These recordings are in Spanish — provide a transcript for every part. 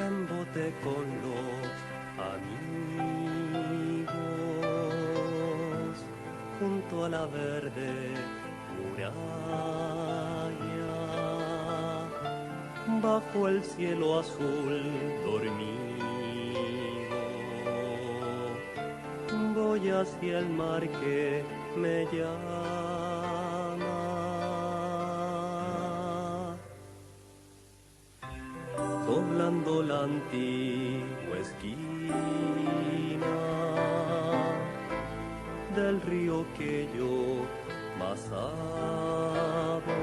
en bote con los amigos, junto a la verde muralla, bajo el cielo azul dormido, voy hacia el mar que me llama, doblando la antigua esquina del río que yo más amo,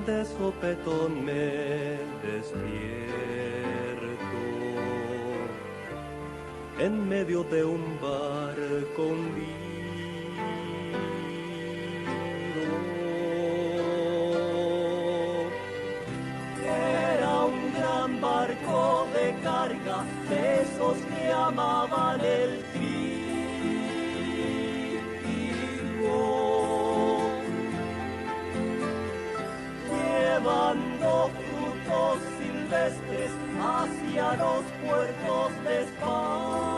de sopetón me despierto en medio de un barco hundido. Era un gran barco de carga, de esos que amaban el trigo, llevando frutos silvestres hacia los puertos de España.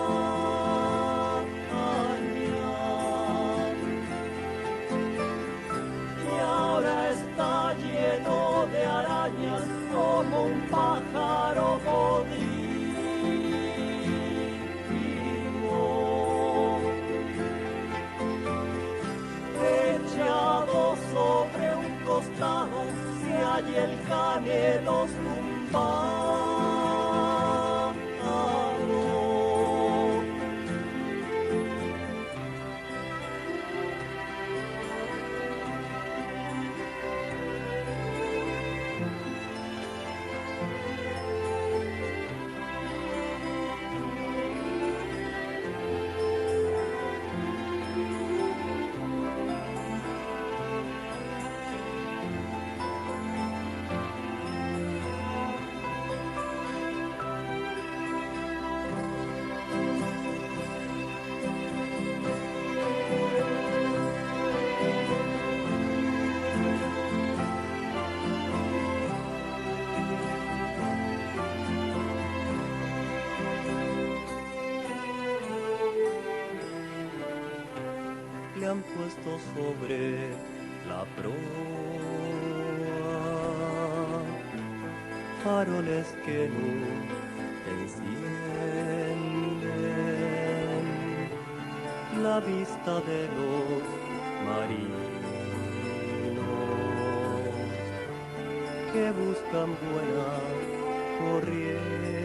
Y ahora está lleno de arañas como un pájaro podrido, echado sobre un costado se halla el canelo zumbado. Le han puesto sobre la proa faroles que nunca encienden la vista de los marinos que buscan buena corriente.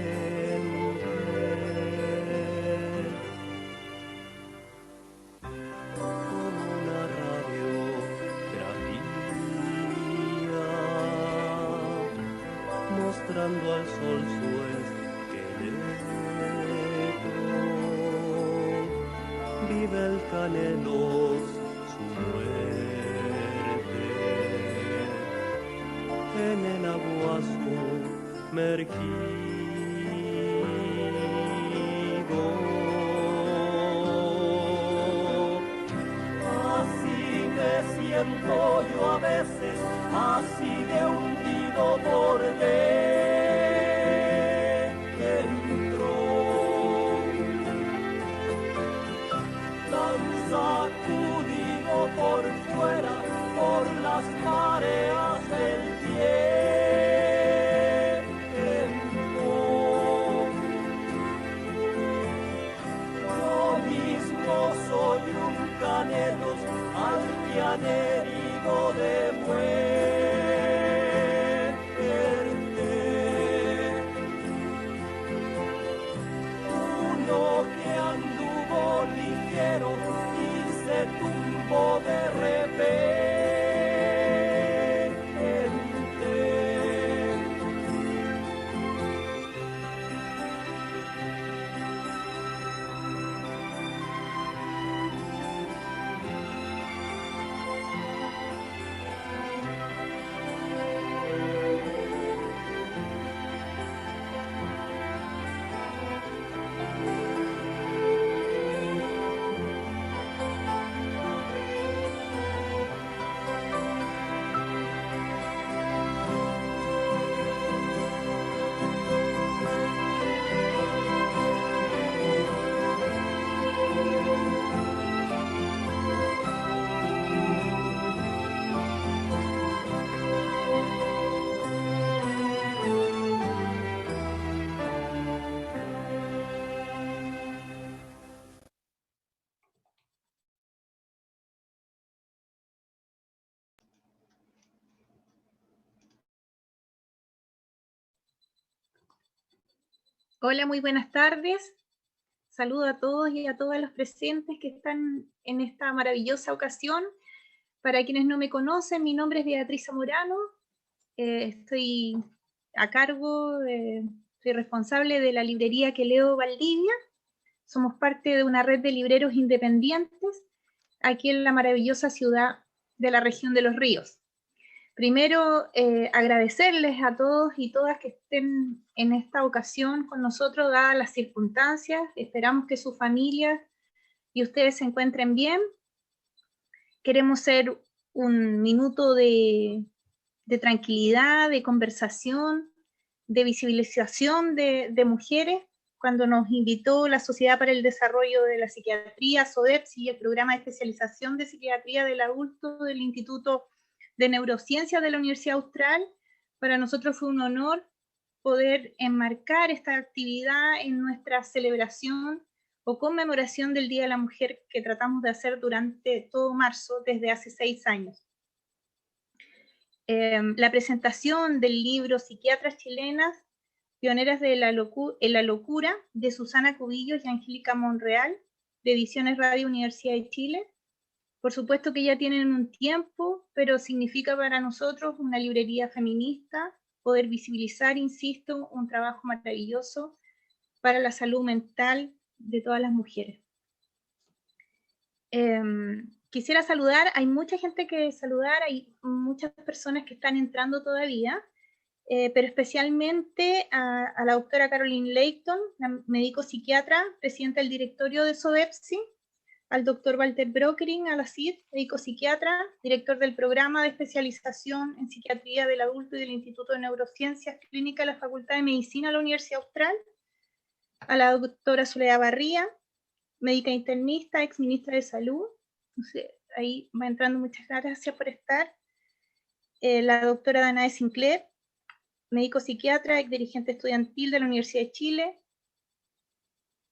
Como una radiografía mostrando al sol su esqueleto, vive el canelo su muerte en el agua sumergido. Así me siento yo a veces, así de hundido por dentro, tan sacudido por fuera por las mareas del tiempo. Yo mismo soy un canelo al que han herido de muerte, uno que anduvo ligero y se tumbó de repente. Hola, muy buenas tardes. Saludo a todos y a todas los presentes que están en esta maravillosa ocasión. Para quienes no me conocen, mi nombre es Beatriz Zamorano. Estoy a cargo, soy responsable de la librería que leo Valdivia. Somos parte de una red de libreros independientes aquí en la maravillosa ciudad de la región de Los Ríos. Primero, agradecerles a todos y todas que estén en esta ocasión con nosotros, dadas las circunstancias. Esperamos que sus familias y ustedes se encuentren bien. Queremos ser un minuto de tranquilidad, de conversación, de visibilización de mujeres. Cuando nos invitó la Sociedad para el Desarrollo de la Psiquiatría, SODEPSI, y el programa de especialización de psiquiatría del adulto del Instituto de Neurociencias de la Universidad Austral, para nosotros fue un honor poder enmarcar esta actividad en nuestra celebración o conmemoración del Día de la Mujer que tratamos de hacer durante todo marzo desde hace 6 años. La presentación del libro Psiquiatras Chilenas, Pioneras en la Locura, de Susana Cubillos y Angélica Monreal, de Ediciones Radio Universidad de Chile. Por supuesto que ya tienen un tiempo, pero significa para nosotros una librería feminista, poder visibilizar, insisto, un trabajo maravilloso para la salud mental de todas las mujeres. Quisiera saludar, hay mucha gente que saludar, hay muchas personas que están entrando todavía, pero especialmente a la doctora Caroline Leighton, médico psiquiatra, presidenta del directorio de SODEPSI, al doctor Walter Brokering, a la CID, médico psiquiatra, director del programa de especialización en psiquiatría del adulto y del Instituto de Neurociencias Clínicas de la Facultad de Medicina de la Universidad Austral, a la doctora Soledad Barría, médica internista, ex ministra de Salud. No sé, ahí va entrando, muchas gracias por estar. La doctora Danae Sinclair, médico psiquiatra, ex dirigente estudiantil de la Universidad de Chile,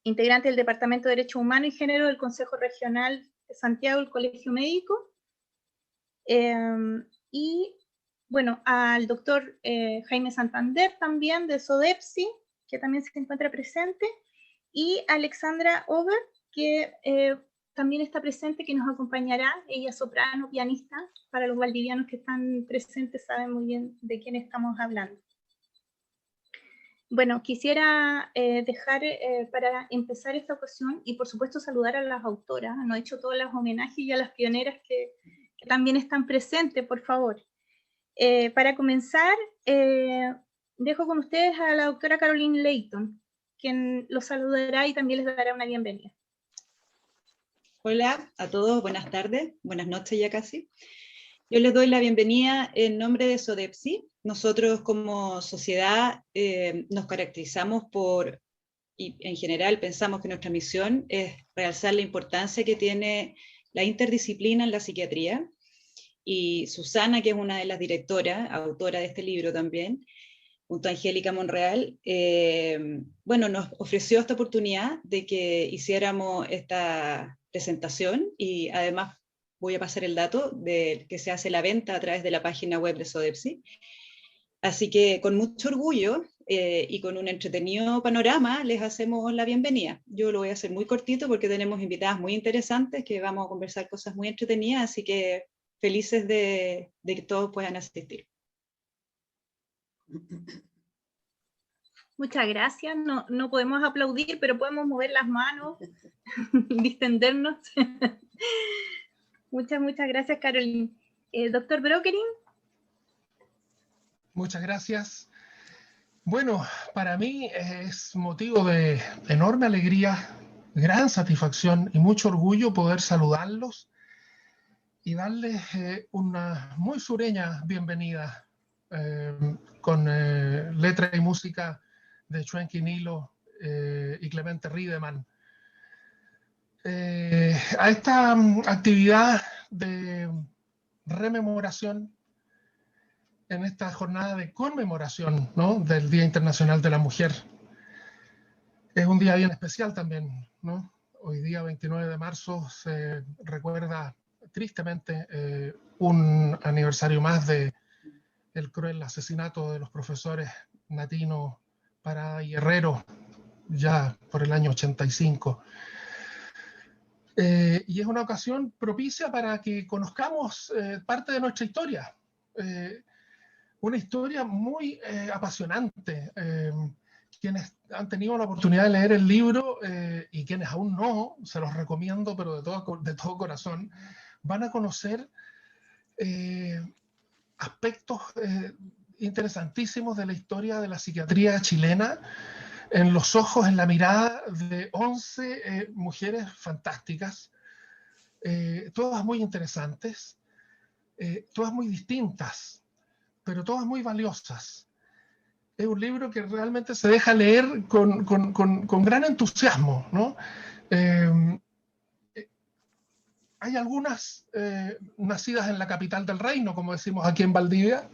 integrante del Departamento de Derechos Humanos y Género del Consejo Regional de Santiago, el Colegio Médico. Y bueno, al doctor Jaime Santander también, de SODEPSI, que también se encuentra presente, y Alexandra Ober, que también está presente, que nos acompañará. Ella es soprano, pianista. Para los valdivianos que están presentes saben muy bien de quién estamos hablando. Bueno, quisiera dejar para empezar esta ocasión, y por supuesto saludar a las autoras. No he hecho todos los homenajes, y a las pioneras que también están presentes, por favor. Para comenzar, dejo con ustedes a la doctora Caroline Leighton, quien los saludará y también les dará una bienvenida. Hola a todos, buenas tardes, buenas noches ya casi. Yo les doy la bienvenida en nombre de SODEPSI. Nosotros como sociedad nos caracterizamos por, y en general pensamos que nuestra misión es realzar la importancia que tiene la interdisciplina en la psiquiatría. Y Susana, que es una de las directoras, autora de este libro también, junto a Angélica Monreal, bueno, nos ofreció esta oportunidad de que hiciéramos esta presentación, y además voy a pasar el dato de que se hace la venta a través de la página web de SODEPSI. Así que con mucho orgullo y con un entretenido panorama les hacemos la bienvenida. Yo lo voy a hacer muy cortito porque tenemos invitadas muy interesantes que vamos a conversar cosas muy entretenidas, así que felices de que todos puedan asistir. Muchas gracias. No podemos aplaudir, pero podemos mover las manos, distendernos. Muchas gracias, Caroline. Doctor Brokering. Muchas gracias. Bueno, para mí es motivo de enorme alegría, gran satisfacción y mucho orgullo poder saludarlos y darles una muy sureña bienvenida con letra y música de Chuen Quinilo y Clemente Riedemann. A esta actividad de rememoración en esta jornada de conmemoración, ¿no?, del Día Internacional de la Mujer. Es un día bien especial también, ¿no? Hoy día, 29 de marzo, se recuerda tristemente un aniversario más de el cruel asesinato de los profesores Natino, Parada y Herrero ya por el año 85. Y es una ocasión propicia para que conozcamos parte de nuestra historia. Una historia muy apasionante. Quienes han tenido la oportunidad de leer el libro y quienes aún no, se los recomiendo, pero de todo corazón, van a conocer aspectos interesantísimos de la historia de la psiquiatría chilena, en los ojos, en la mirada de 11 mujeres fantásticas, todas muy interesantes, todas muy distintas, pero todas muy valiosas. Es un libro que realmente se deja leer con gran entusiasmo, ¿no? Hay algunas nacidas en la capital del reino, como decimos aquí en Valdivia.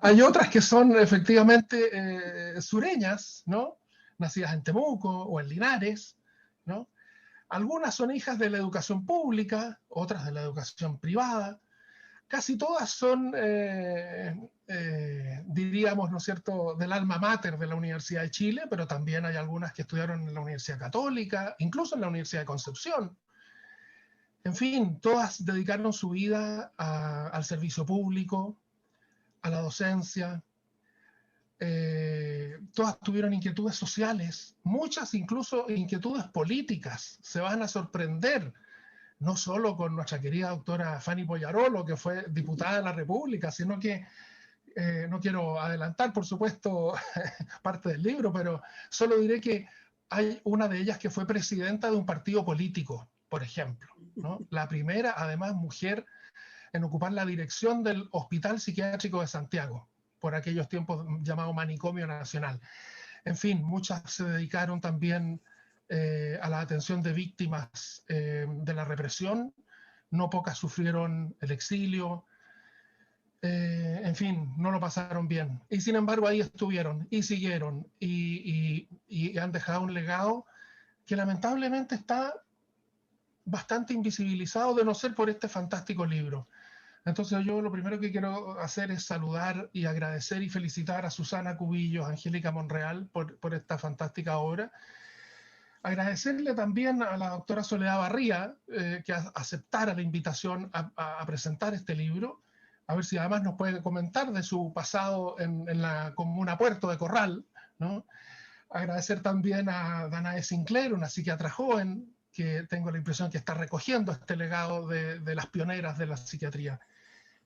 Hay otras que son efectivamente sureñas, ¿no? Nacidas en Temuco o en Linares, ¿no? Algunas son hijas de la educación pública, otras de la educación privada. Casi todas son, diríamos, ¿no es cierto?, del alma mater de la Universidad de Chile, pero también hay algunas que estudiaron en la Universidad Católica, incluso en la Universidad de Concepción. En fin, todas dedicaron su vida al servicio público, a la docencia. Todas tuvieron inquietudes sociales, muchas incluso inquietudes políticas. Se van a sorprender, no solo con nuestra querida doctora Fanny Poyarolo, que fue diputada de la República, sino que, no quiero adelantar, por supuesto, parte del libro, pero solo diré que hay una de ellas que fue presidenta de un partido político, por ejemplo, ¿no? La primera, además, mujer en ocupar la dirección del Hospital Psiquiátrico de Santiago, por aquellos tiempos llamado Manicomio Nacional. En fin, muchas se dedicaron también a la atención de víctimas de la represión, no pocas sufrieron el exilio, en fin, no lo pasaron bien. Y sin embargo ahí estuvieron y siguieron y han dejado un legado que lamentablemente está bastante invisibilizado, de no ser por este fantástico libro. Entonces yo lo primero que quiero hacer es saludar y agradecer y felicitar a Susana Cubillos, Angélica Monreal por esta fantástica obra. Agradecerle también a la doctora Soledad Barría que aceptara la invitación a presentar este libro, a ver si además nos puede comentar de su pasado en la comuna Puerto de Corral, ¿no? Agradecer también a Danae Sinclair, una psiquiatra joven, que tengo la impresión que está recogiendo este legado de las pioneras de la psiquiatría.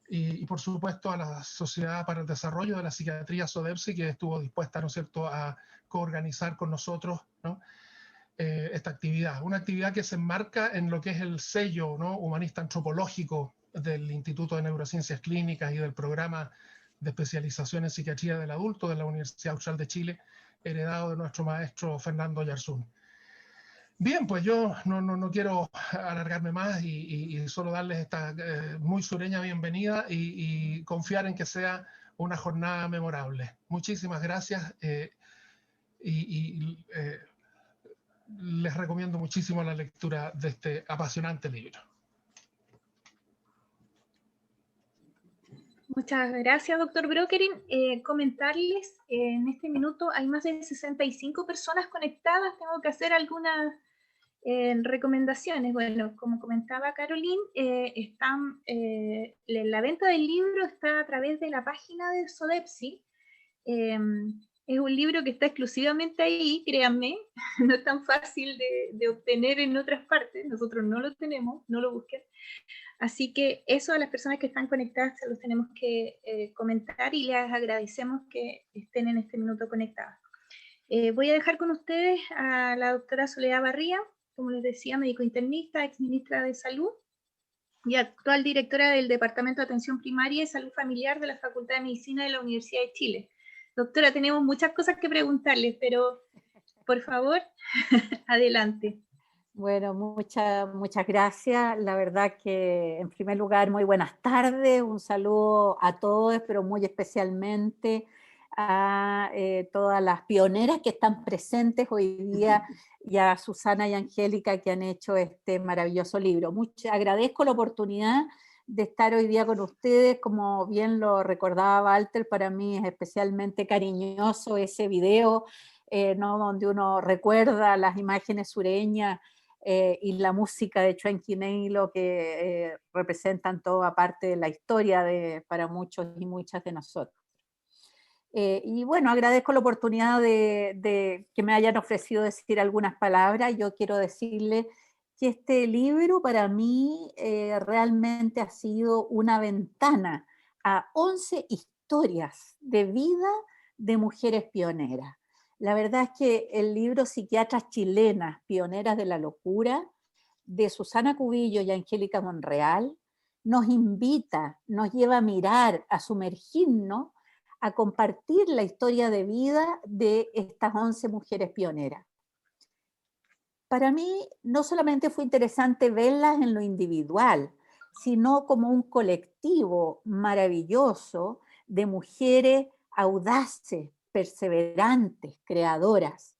Y por supuesto a la Sociedad para el Desarrollo de la Psiquiatría, SODEPSI, que estuvo dispuesta, ¿no es cierto?, a coorganizar con nosotros, ¿no?, esta actividad. Una actividad que se enmarca en lo que es el sello, ¿no?, humanista antropológico del Instituto de Neurociencias Clínicas y del Programa de Especialización en Psiquiatría del Adulto de la Universidad Austral de Chile, heredado de nuestro maestro Fernando Oyarzún. Bien, pues yo no quiero alargarme más y solo darles esta muy sureña bienvenida y confiar en que sea una jornada memorable. Muchísimas gracias les recomiendo muchísimo la lectura de este apasionante libro. Muchas gracias, doctor Brockering. Comentarles, en este minuto hay más de 65 personas conectadas. Tengo que hacer algunas recomendaciones. Bueno, como comentaba Caroline, la venta del libro está a través de la página de SODEPSI. Es un libro que está exclusivamente ahí, créanme, no es tan fácil de obtener en otras partes, nosotros no lo tenemos, no lo busquen. Así que eso a las personas que están conectadas se los tenemos que comentar y les agradecemos que estén en este minuto conectadas. Voy a dejar con ustedes a la doctora Soledad Barría, como les decía, médico internista, ex ministra de Salud y actual directora del Departamento de Atención Primaria y Salud Familiar de la Facultad de Medicina de la Universidad de Chile. Doctora, tenemos muchas cosas que preguntarles, pero por favor, adelante. Bueno, muchas gracias. La verdad que, en primer lugar, muy buenas tardes. Un saludo a todos, pero muy especialmente a todas las pioneras que están presentes hoy día y a Susana y Angélica que han hecho este maravilloso libro. Agradezco la oportunidad de estar hoy día con ustedes. Como bien lo recordaba Walter, para mí es especialmente cariñoso ese video ¿no? Donde uno recuerda las imágenes sureñas y la música de Chuenquinelo que representan toda parte de la historia para muchos y muchas de nosotros. Y bueno, agradezco la oportunidad de que me hayan ofrecido decir algunas palabras. Yo quiero decirle que este libro para mí realmente ha sido una ventana a 11 historias de vida de mujeres pioneras. La verdad es que el libro Psiquiatras Chilenas, Pioneras de la Locura, de Susana Cubillo y Angélica Monreal, nos invita, nos lleva a mirar, a sumergirnos, a compartir la historia de vida de estas 11 mujeres pioneras. Para mí no solamente fue interesante verlas en lo individual, sino como un colectivo maravilloso de mujeres audaces, perseverantes, creadoras.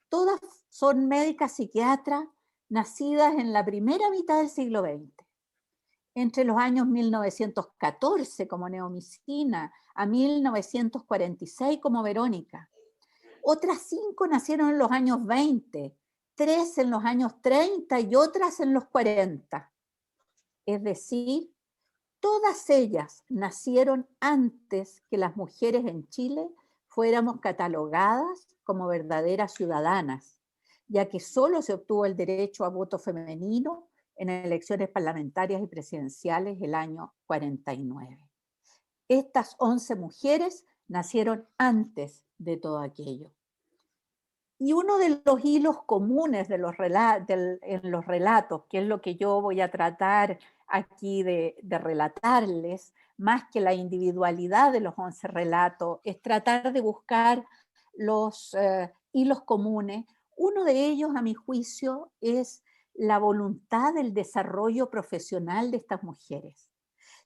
Todas son médicas psiquiatras nacidas en la primera mitad del siglo XX. Entre los años 1914 como Neomicina, a 1946 como Verónica. Otras 5 nacieron en los años 20, 3 en los años 30 y otras en los 40. Es decir, todas ellas nacieron antes que las mujeres en Chile fuéramos catalogadas como verdaderas ciudadanas, ya que solo se obtuvo el derecho a voto femenino en elecciones parlamentarias y presidenciales el año 49. Estas 11 mujeres nacieron antes de todo aquello. Y uno de los hilos comunes en los relatos, que es lo que yo voy a tratar aquí de relatarles, más que la individualidad de los 11 relatos, es tratar de buscar los hilos comunes. Uno de ellos, a mi juicio, es la voluntad del desarrollo profesional de estas mujeres.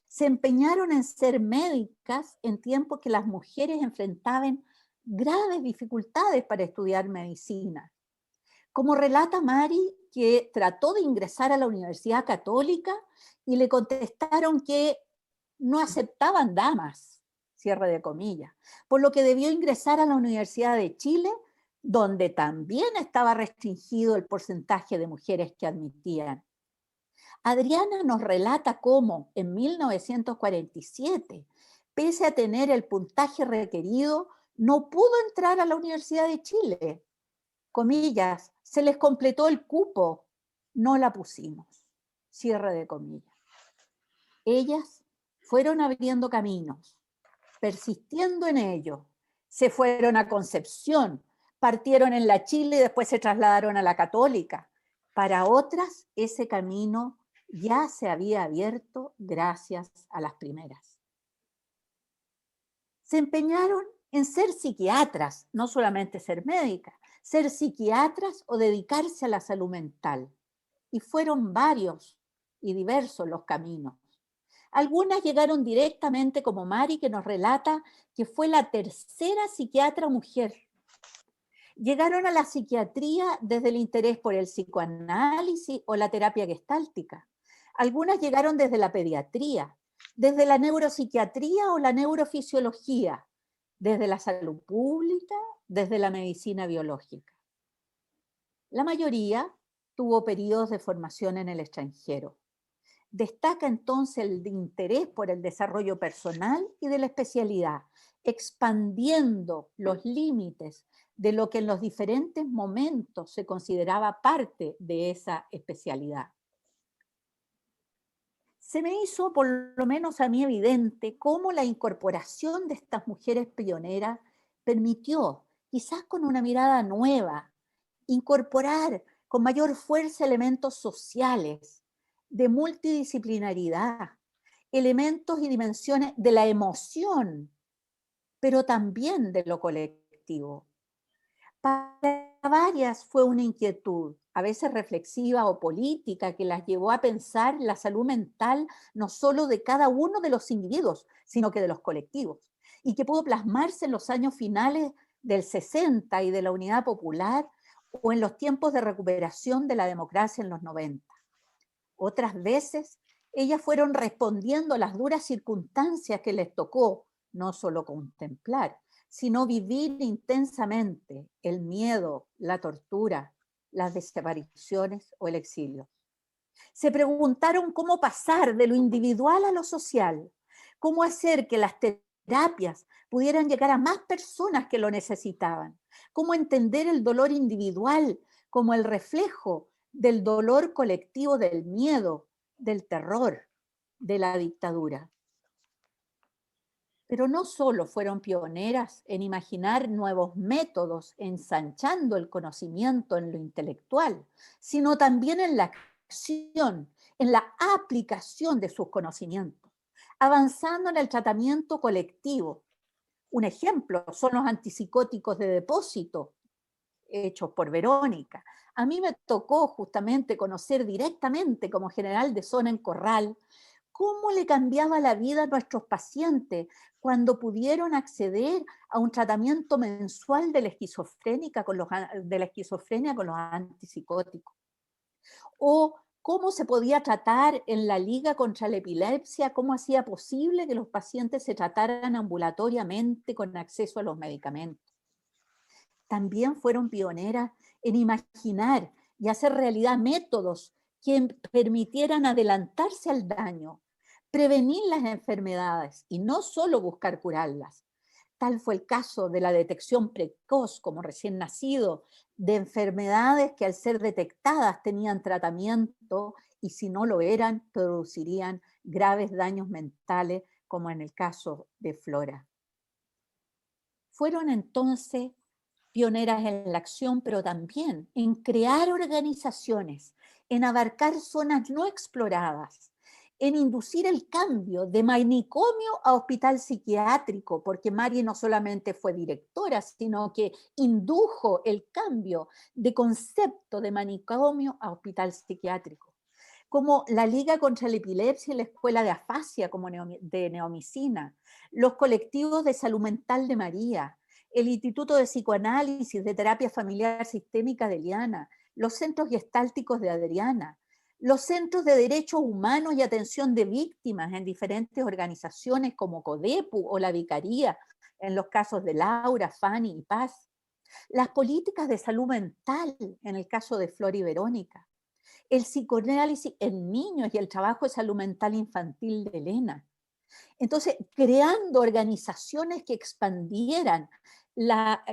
Se empeñaron en ser médicas en tiempos que las mujeres enfrentaban graves dificultades para estudiar medicina. Como relata Mari, que trató de ingresar a la Universidad Católica y le contestaron que no aceptaban damas, cierre de comillas, por lo que debió ingresar a la Universidad de Chile, donde también estaba restringido el porcentaje de mujeres que admitían. Adriana nos relata cómo en 1947, pese a tener el puntaje requerido, no pudo entrar a la Universidad de Chile. Comillas, se les completó el cupo, no la pusimos. Cierre de comillas. Ellas fueron abriendo caminos, persistiendo en ello. Se fueron a Concepción, partieron en la Chile y después se trasladaron a la Católica. Para otras, ese camino ya se había abierto gracias a las primeras. Se empeñaron en ser psiquiatras, no solamente ser médicas, ser psiquiatras o dedicarse a la salud mental. Y fueron varios y diversos los caminos. Algunas llegaron directamente como Mari, que nos relata que fue la tercera psiquiatra mujer. Llegaron a la psiquiatría desde el interés por el psicoanálisis o la terapia gestáltica. Algunas llegaron desde la pediatría, desde la neuropsiquiatría o la neurofisiología, desde la salud pública, desde la medicina biológica. La mayoría tuvo periodos de formación en el extranjero. Destaca entonces el interés por el desarrollo personal y de la especialidad, expandiendo los límites de lo que en los diferentes momentos se consideraba parte de esa especialidad. Se me hizo, por lo menos a mí, evidente cómo la incorporación de estas mujeres pioneras permitió, quizás con una mirada nueva, incorporar con mayor fuerza elementos sociales, de multidisciplinaridad, elementos y dimensiones de la emoción, pero también de lo colectivo. Para varias fue una inquietud, a veces reflexiva o política, que las llevó a pensar la salud mental no solo de cada uno de los individuos, sino que de los colectivos, y que pudo plasmarse en los años finales del 60 y de la Unidad Popular, o en los tiempos de recuperación de la democracia en los 90. Otras veces, ellas fueron respondiendo a las duras circunstancias que les tocó no solo contemplar, sino vivir intensamente el miedo, la tortura, las desapariciones o el exilio. Se preguntaron cómo pasar de lo individual a lo social, cómo hacer que las terapias pudieran llegar a más personas que lo necesitaban, cómo entender el dolor individual como el reflejo del dolor colectivo del miedo, del terror, de la dictadura. Pero no solo fueron pioneras en imaginar nuevos métodos, ensanchando el conocimiento en lo intelectual, sino también en la acción, en la aplicación de sus conocimientos, avanzando en el tratamiento colectivo. Un ejemplo son los antipsicóticos de depósito, hechos por Verónica. A mí me tocó justamente conocer directamente como general de zona en Corral cómo le cambiaba la vida a nuestros pacientes cuando pudieron acceder a un tratamiento mensual de la esquizofrenia con los antipsicóticos. O cómo se podía tratar en la Liga contra la Epilepsia, cómo hacía posible que los pacientes se trataran ambulatoriamente con acceso a los medicamentos. También fueron pioneras en imaginar y hacer realidad métodos que permitieran adelantarse al daño, prevenir las enfermedades y no solo buscar curarlas. Tal fue el caso de la detección precoz, como recién nacido, de enfermedades que al ser detectadas tenían tratamiento y si no lo eran, producirían graves daños mentales, como en el caso de Flora. Fueron entonces pioneras en la acción, pero también en crear organizaciones, en abarcar zonas no exploradas, en inducir el cambio de manicomio a hospital psiquiátrico, porque Mari no solamente fue directora, sino que indujo el cambio de concepto de manicomio a hospital psiquiátrico, como la Liga contra la Epilepsia y la Escuela de Afasia como de Neomicina, los colectivos de salud mental de María, el Instituto de Psicoanálisis de Terapia Familiar Sistémica de Eliana, los centros gestálticos de Adriana, los centros de derechos humanos y atención de víctimas en diferentes organizaciones como CODEPU o la Vicaría, en los casos de Laura, Fanny y Paz, las políticas de salud mental en el caso de Flor y Verónica, el psicoanálisis en niños y el trabajo de salud mental infantil de Elena. Entonces, creando organizaciones que expandieran la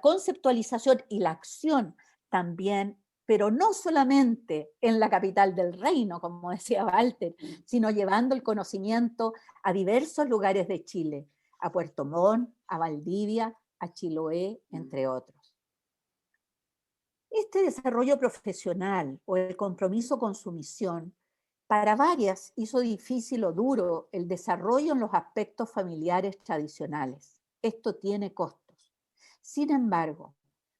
conceptualización y la acción también, pero no solamente en la capital del reino, como decía Walter, sino llevando el conocimiento a diversos lugares de Chile, a Puerto Montt, a Valdivia, a Chiloé, entre otros. Este desarrollo profesional o el compromiso con su misión, para varias hizo difícil o duro el desarrollo en los aspectos familiares tradicionales. Esto tiene costos. Sin embargo,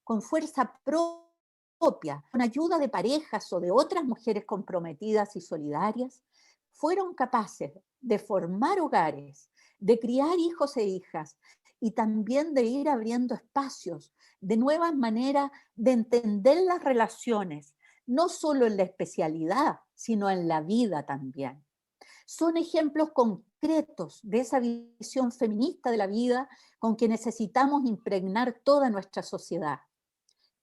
con fuerza propia, con ayuda de parejas o de otras mujeres comprometidas y solidarias, fueron capaces de formar hogares, de criar hijos e hijas y también de ir abriendo espacios de nuevas maneras de entender las relaciones, no solo en la especialidad, sino en la vida también. Son ejemplos concretos de esa visión feminista de la vida con que necesitamos impregnar toda nuestra sociedad.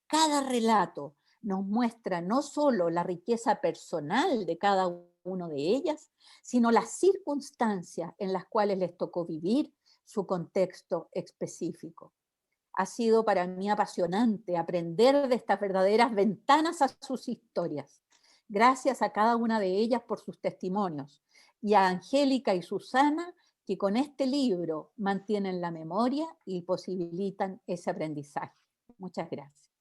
Cada relato nos muestra no solo la riqueza personal de cada uno de ellas, sino las circunstancias en las cuales les tocó vivir su contexto específico. Ha sido para mí apasionante aprender de estas verdaderas ventanas a sus historias. Gracias a cada una de ellas por sus testimonios y a Angélica y Susana que con este libro mantienen la memoria y posibilitan ese aprendizaje. Muchas gracias.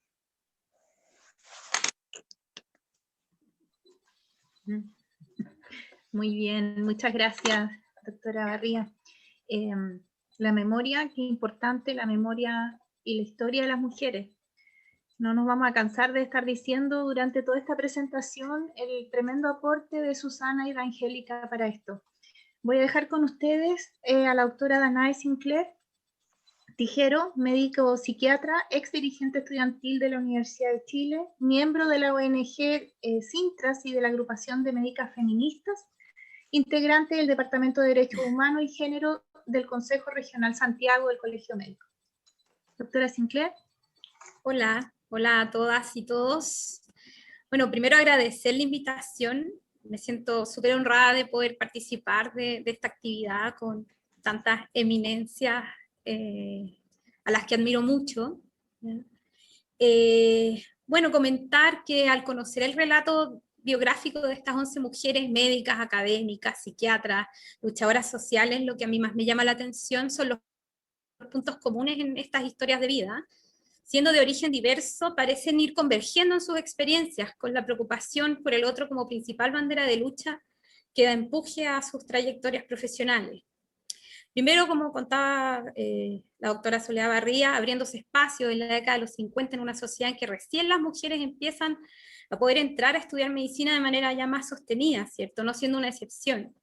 Muy bien, muchas gracias, doctora Barría. La memoria, qué importante la memoria y la historia de las mujeres. No nos vamos a cansar de estar diciendo durante toda esta presentación el tremendo aporte de Susana y de Angélica para esto. Voy a dejar con ustedes a la doctora Danae Sinclair Tijero, médico psiquiatra, ex dirigente estudiantil de la Universidad de Chile, miembro de la ONG Sintras y de la Agrupación de Médicas Feministas, integrante del Departamento de Derechos Humanos y Género del Consejo Regional Santiago del Colegio Médico. Doctora Sinclair. Hola, hola a todas y todos. Bueno, primero agradecer la invitación. Me siento súper honrada de poder participar de esta actividad con tantas eminencias a las que admiro mucho. Bueno, comentar que al conocer el relato biográfico de estas 11 mujeres médicas, académicas, psiquiatras, luchadoras sociales, lo que a mí más me llama la atención son los puntos comunes en estas historias de vida. Siendo de origen diverso, parecen ir convergiendo en sus experiencias, con la preocupación por el otro como principal bandera de lucha que da empuje a sus trayectorias profesionales. Primero, como contaba la doctora Soledad Barría, abriéndose espacio en la década de los 50 en una sociedad en que recién las mujeres empiezan a poder entrar a estudiar medicina de manera ya más sostenida, ¿cierto? No siendo una excepción.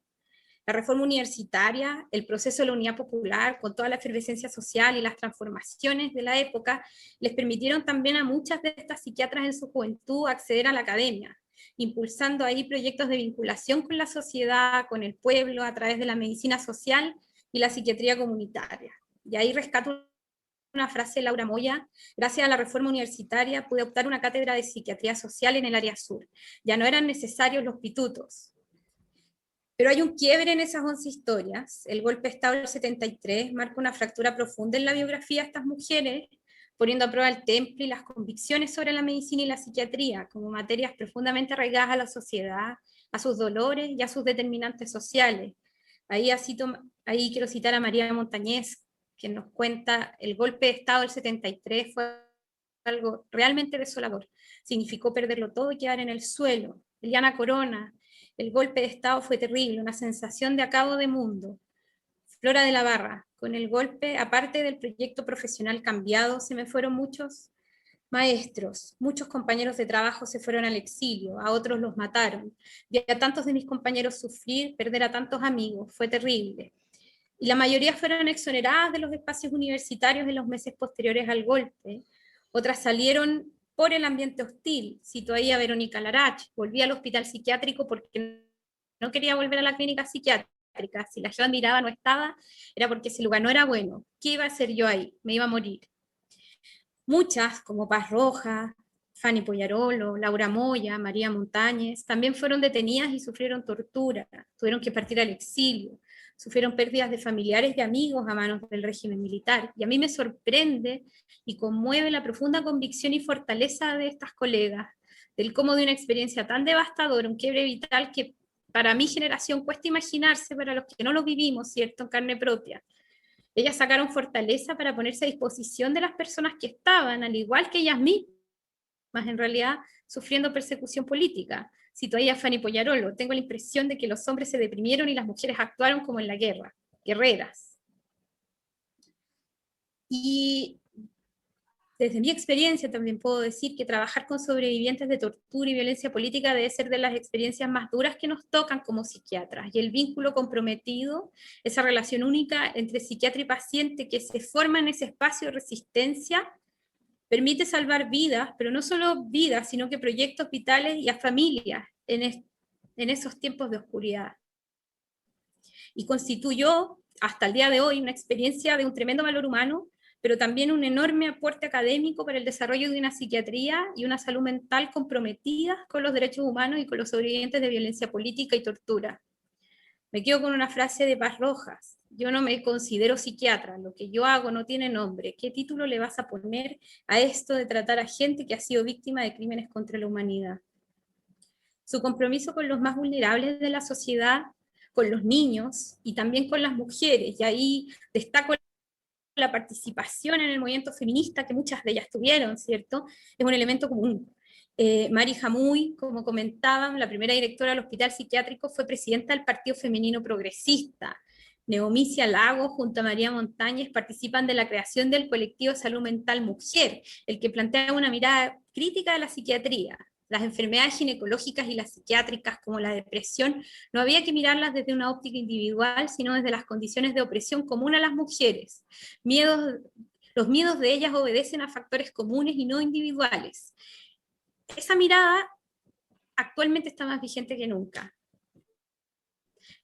La reforma universitaria, el proceso de la unidad popular, con toda la efervescencia social y las transformaciones de la época, les permitieron también a muchas de estas psiquiatras en su juventud acceder a la academia, impulsando ahí proyectos de vinculación con la sociedad, con el pueblo, a través de la medicina social y la psiquiatría comunitaria. Y ahí rescato una frase de Laura Moya: gracias a la reforma universitaria pude optar una cátedra de psiquiatría social en el área sur. Ya no eran necesarios los pitutos. Pero hay un quiebre en esas 11 historias. El golpe de Estado del 73 marca una fractura profunda en la biografía de estas mujeres, poniendo a prueba el temple y las convicciones sobre la medicina y la psiquiatría como materias profundamente arraigadas a la sociedad, a sus dolores y a sus determinantes sociales. Ahí quiero citar a María Montañez, quien nos cuenta: el golpe de Estado del 73 fue algo realmente desolador. Significó perderlo todo y quedar en el suelo. Eliana Corona: el golpe de Estado fue terrible, una sensación de acabo de mundo. Flora de la Barra: con el golpe, aparte del proyecto profesional cambiado, se me fueron muchos maestros, muchos compañeros de trabajo se fueron al exilio, a otros los mataron. Vi a tantos de mis compañeros sufrir, perder a tantos amigos, fue terrible. Y la mayoría fueron exoneradas de los espacios universitarios en los meses posteriores al golpe. Otras salieron por el ambiente hostil. Cito ahí a Verónica Larach: volví al hospital psiquiátrico porque no quería volver a la clínica psiquiátrica. Si la yo admiraba no estaba, era porque ese lugar no era bueno. ¿Qué iba a hacer yo ahí? Me iba a morir. Muchas, como Paz Roja, Fanny Poyarolo, Laura Moya, María Montañez, también fueron detenidas y sufrieron tortura, tuvieron que partir al exilio, sufrieron pérdidas de familiares y amigos a manos del régimen militar. Y a mí me sorprende y conmueve la profunda convicción y fortaleza de estas colegas, del cómo de una experiencia tan devastadora, un quiebre vital que para mi generación cuesta imaginarse, para los que no lo vivimos, ¿cierto?, en carne propia. Ellas sacaron fortaleza para ponerse a disposición de las personas que estaban, al igual que ellas mismas, en realidad, sufriendo persecución política. Cito ahí a Fanny Poyarolo: tengo la impresión de que los hombres se deprimieron y las mujeres actuaron como en la guerra, guerreras. Y desde mi experiencia también puedo decir que trabajar con sobrevivientes de tortura y violencia política debe ser de las experiencias más duras que nos tocan como psiquiatras, y el vínculo comprometido, esa relación única entre psiquiatra y paciente que se forma en ese espacio de resistencia, permite salvar vidas, pero no solo vidas, sino que proyectos vitales y a familias en esos tiempos de oscuridad. Y constituyó hasta el día de hoy una experiencia de un tremendo valor humano, pero también un enorme aporte académico para el desarrollo de una psiquiatría y una salud mental comprometidas con los derechos humanos y con los sobrevivientes de violencia política y tortura. Me quedo con una frase de Paz Rojas: yo no me considero psiquiatra, lo que yo hago no tiene nombre. ¿Qué título le vas a poner a esto de tratar a gente que ha sido víctima de crímenes contra la humanidad? Su compromiso con los más vulnerables de la sociedad, con los niños y también con las mujeres, y ahí destaco la participación en el movimiento feminista que muchas de ellas tuvieron, ¿cierto? Es un elemento común. Mari Jamuy, como comentaban, la primera directora del Hospital Psiquiátrico, fue presidenta del Partido Femenino Progresista. Neomicia Lago, junto a María Montañez, participan de la creación del colectivo Salud Mental Mujer, el que plantea una mirada crítica de la psiquiatría. Las enfermedades ginecológicas y las psiquiátricas, como la depresión, no había que mirarlas desde una óptica individual, sino desde las condiciones de opresión común a las mujeres. Los miedos de ellas obedecen a factores comunes y no individuales. Esa mirada actualmente está más vigente que nunca.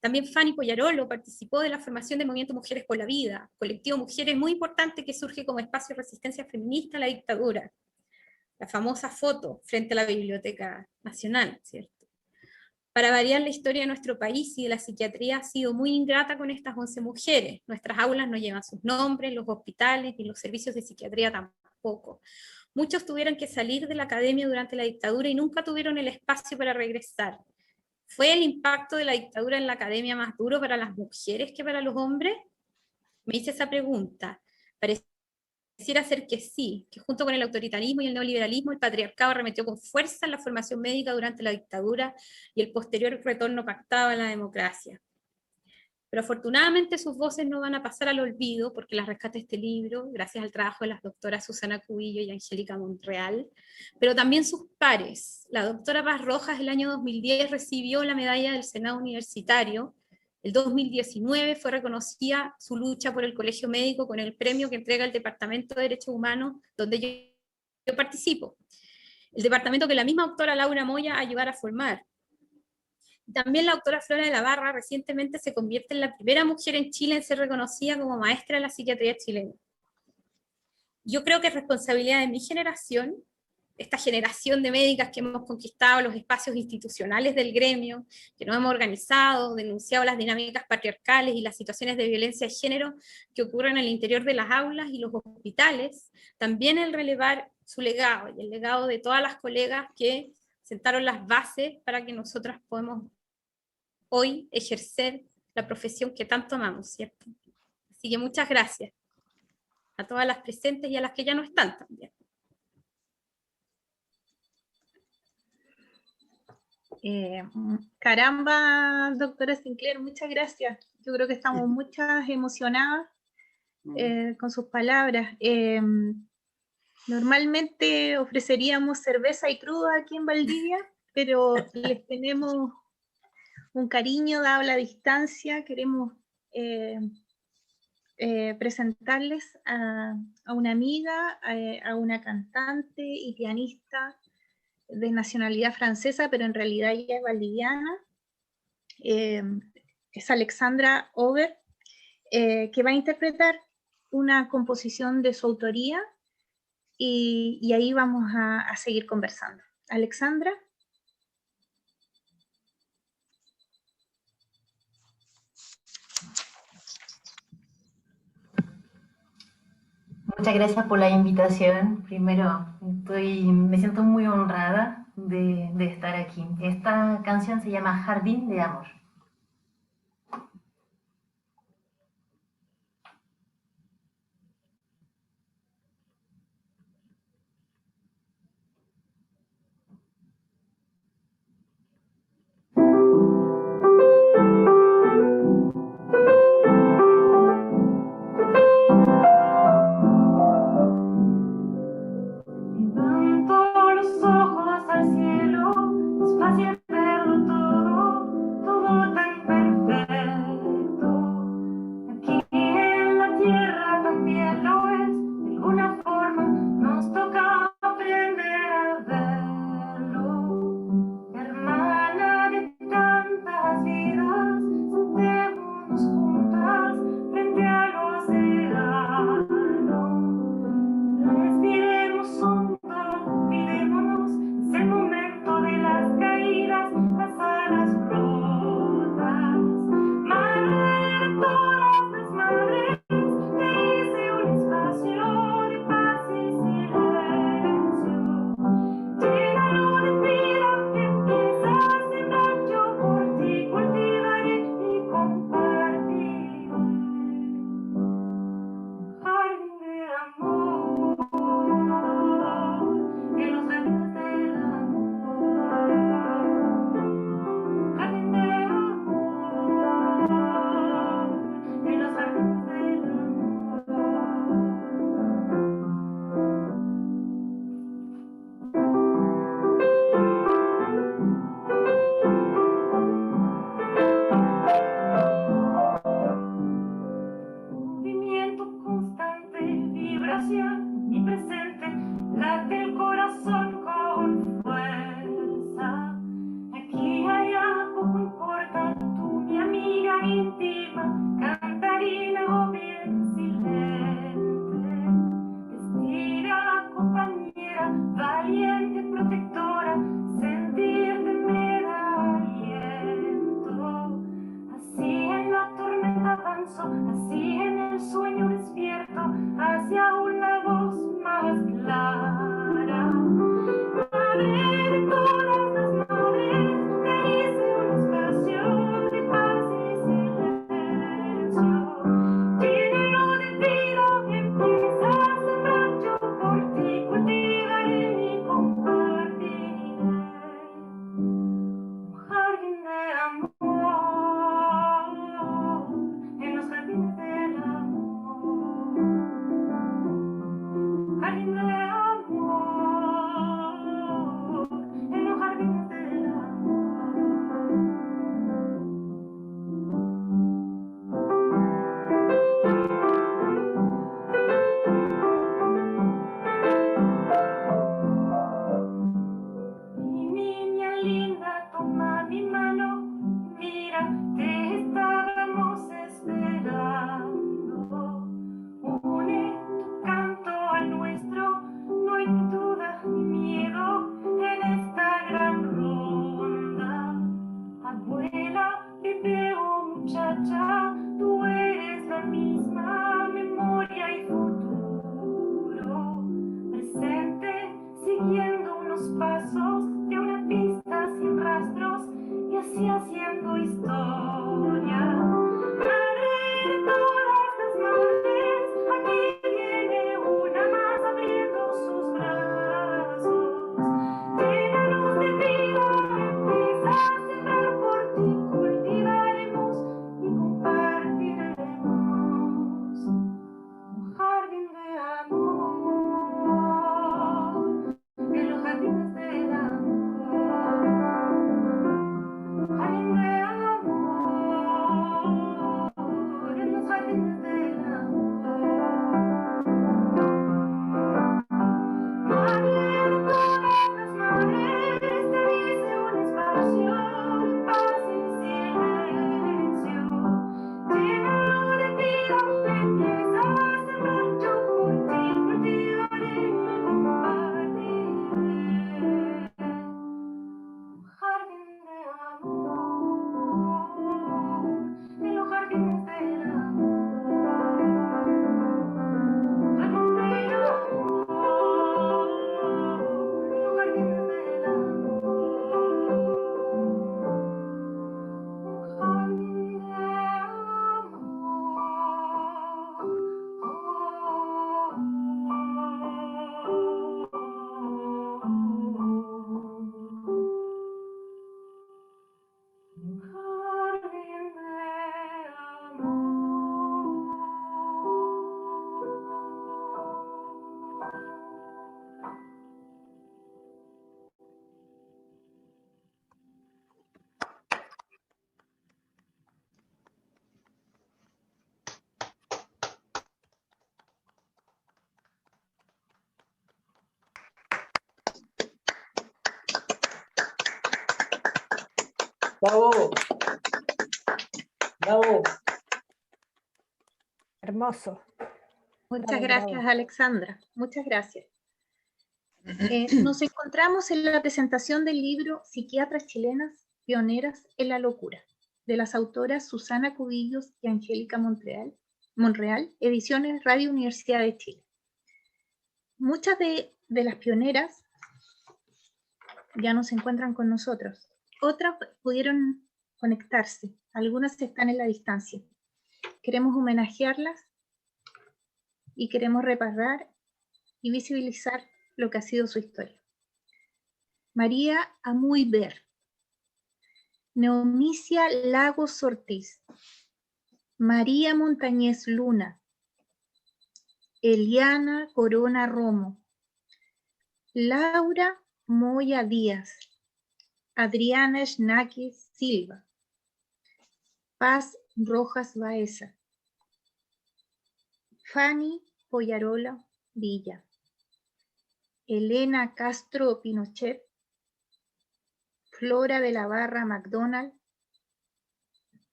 También Fanny Poyarolo participó de la formación del movimiento Mujeres por la Vida, colectivo Mujeres muy importante que surge como espacio de resistencia feminista a la dictadura. La famosa foto frente a la Biblioteca Nacional, ¿cierto? Para variar, la historia de nuestro país y de la psiquiatría ha sido muy ingrata con estas 11 mujeres. Nuestras aulas no llevan sus nombres, los hospitales y los servicios de psiquiatría tampoco. Muchos tuvieron que salir de la academia durante la dictadura y nunca tuvieron el espacio para regresar. ¿Fue el impacto de la dictadura en la academia más duro para las mujeres que para los hombres? Me hice esa pregunta. Pareciera ser que sí, que junto con el autoritarismo y el neoliberalismo, el patriarcado arremetió con fuerza en la formación médica durante la dictadura y el posterior retorno pactado a la democracia. Pero afortunadamente sus voces no van a pasar al olvido, porque las rescata este libro, gracias al trabajo de las doctoras Susana Cubillo y Angélica Monreal, pero también sus pares. La doctora Paz Rojas el año 2010 recibió la medalla del Senado Universitario. El 2019 fue reconocida su lucha por el Colegio Médico con el premio que entrega el Departamento de Derechos Humanos, donde yo participo. El departamento que la misma doctora Laura Moya ayudara a formar. También la doctora Flora de la Barra recientemente se convierte en la primera mujer en Chile en ser reconocida como maestra de la psiquiatría chilena. Yo creo que es responsabilidad de mi generación, esta generación de médicas que hemos conquistado los espacios institucionales del gremio, que nos hemos organizado, denunciado las dinámicas patriarcales y las situaciones de violencia de género que ocurren en el interior de las aulas y los hospitales, también el relevar su legado y el legado de todas las colegas que sentaron las bases para que nosotras podamos hoy ejercer la profesión que tanto amamos, ¿cierto? Así que muchas gracias a todas las presentes y a las que ya no están también. Caramba, doctora Sinclair, muchas gracias. Yo creo que estamos muchas emocionadas con sus palabras. Normalmente ofreceríamos cerveza y cruda aquí en Valdivia, pero les tenemos un cariño dado la distancia. Queremos presentarles a una amiga, a una cantante y pianista de nacionalidad francesa, pero en realidad ella es valdiviana. Es Alexandra Ober, que va a interpretar una composición de su autoría, y ahí vamos a seguir conversando. Alexandra. Muchas gracias por la invitación. Primero, me siento muy honrada de estar aquí. Esta canción se llama Jardín de Amor. Levanto los ojos al cielo, es fácil verlo todo descanso, así en el sueño despierto hacia una voz más clara. Madre de todas las madres, te hice un espacio de paz y silencio. Llénalo de vida, empieza a sembrar, yo por ti cultivaré y compartiré. Un jardín de amor, en los jardines del amor. Jardín de amor, en los jardines del amor. Mi niña linda, toma mi mano, mira, te estábamos esperando. Une tu canto al nuestro, no hay duda ni miedo en esta gran ronda. Abuela, bebé o muchacha, tú eres la misma memoria y futuro. Presente, siguiendo unos pasos de una pista sin rastros y así haciendo historia. Madre de todas las madres, aquí viene una más abriendo sus brazos. Llénanos de vida, empieza a sembrar, por ti cultivaremos y compartiremos. Un jardín de amor, en los jardines del amor. Jardín de amor, en los jardines del amor. Madre de todas las madres, te hice un espacio de paz y silencio. Llénalo de vida, empieza a sembrar, yo por ti cultivaré y compartiré. Un jardín de amor, en los jardines del amor. Jardín de amor, en los jardines del amor. Un jardín de Bravo. Bravo. Hermoso. Muchas Bravo, gracias, bravo. Alexandra. Muchas gracias. Nos encontramos en la presentación del libro Psiquiatras chilenas, pioneras en la locura, de las autoras Susana Cubillos y Angélica Monreal, ediciones Radio Universidad de Chile. Muchas de las pioneras ya no se encuentran con nosotros. Otras pudieron conectarse, algunas están en la distancia. Queremos homenajearlas y queremos reparar y visibilizar lo que ha sido su historia. María Amuyber, Neomicia Lagos Ortiz, María Montañez Luna, Eliana Corona Romo, Laura Moya Díaz, Adriana Schnaque Silva, Paz Rojas Baeza, Fanny Poyarola Villa, Elena Castro Pinochet, Flora de la Barra McDonald,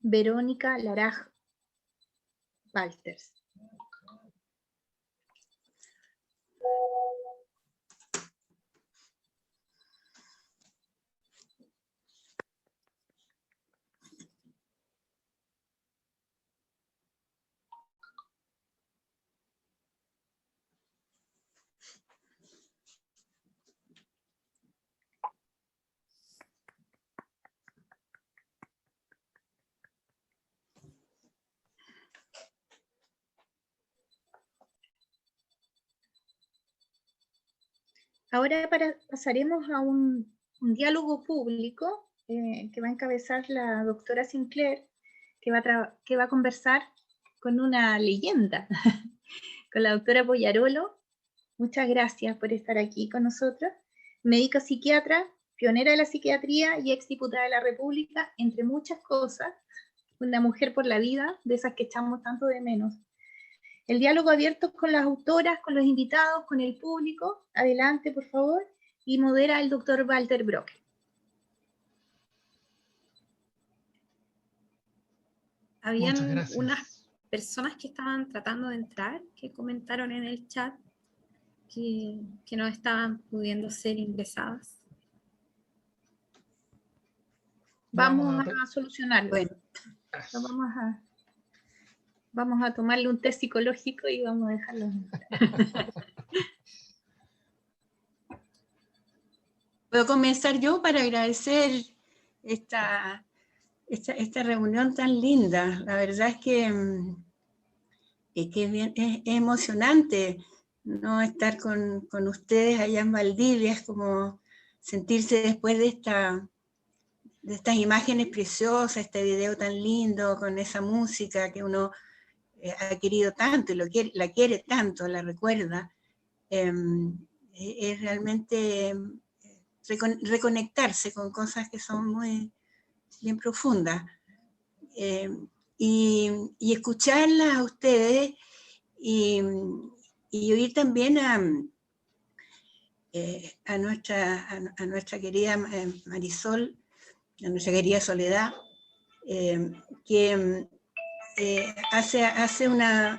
Verónica Laraj Walters. Ahora pasaremos a un diálogo público que va a encabezar la doctora Sinclair, que va a conversar con una leyenda, con la doctora Boyarolo. Muchas gracias por estar aquí con nosotros. Médica psiquiatra, pionera de la psiquiatría y exdiputada de la República, entre muchas cosas, una mujer por la vida, de esas que echamos tanto de menos. El diálogo abierto con las autoras, con los invitados, con el público. Adelante, por favor. Y modera el doctor Walter Brock. Habían unas personas que estaban tratando de entrar, que comentaron en el chat que no estaban pudiendo ser ingresadas. Vamos a solucionarlo. Bueno. Vamos a tomarle un test psicológico y vamos a dejarlo. Puedo comenzar yo para agradecer esta reunión tan linda. La verdad es que es emocionante, ¿no? Estar con ustedes allá en Valdivia, es como sentirse después de estas imágenes preciosas, este video tan lindo, con esa música que uno ha querido tanto, y la quiere tanto, la recuerda. Es realmente reconectarse con cosas que son muy bien profundas. Y escucharlas a ustedes y oír también a nuestra querida Marisol, a nuestra querida Soledad, que hace una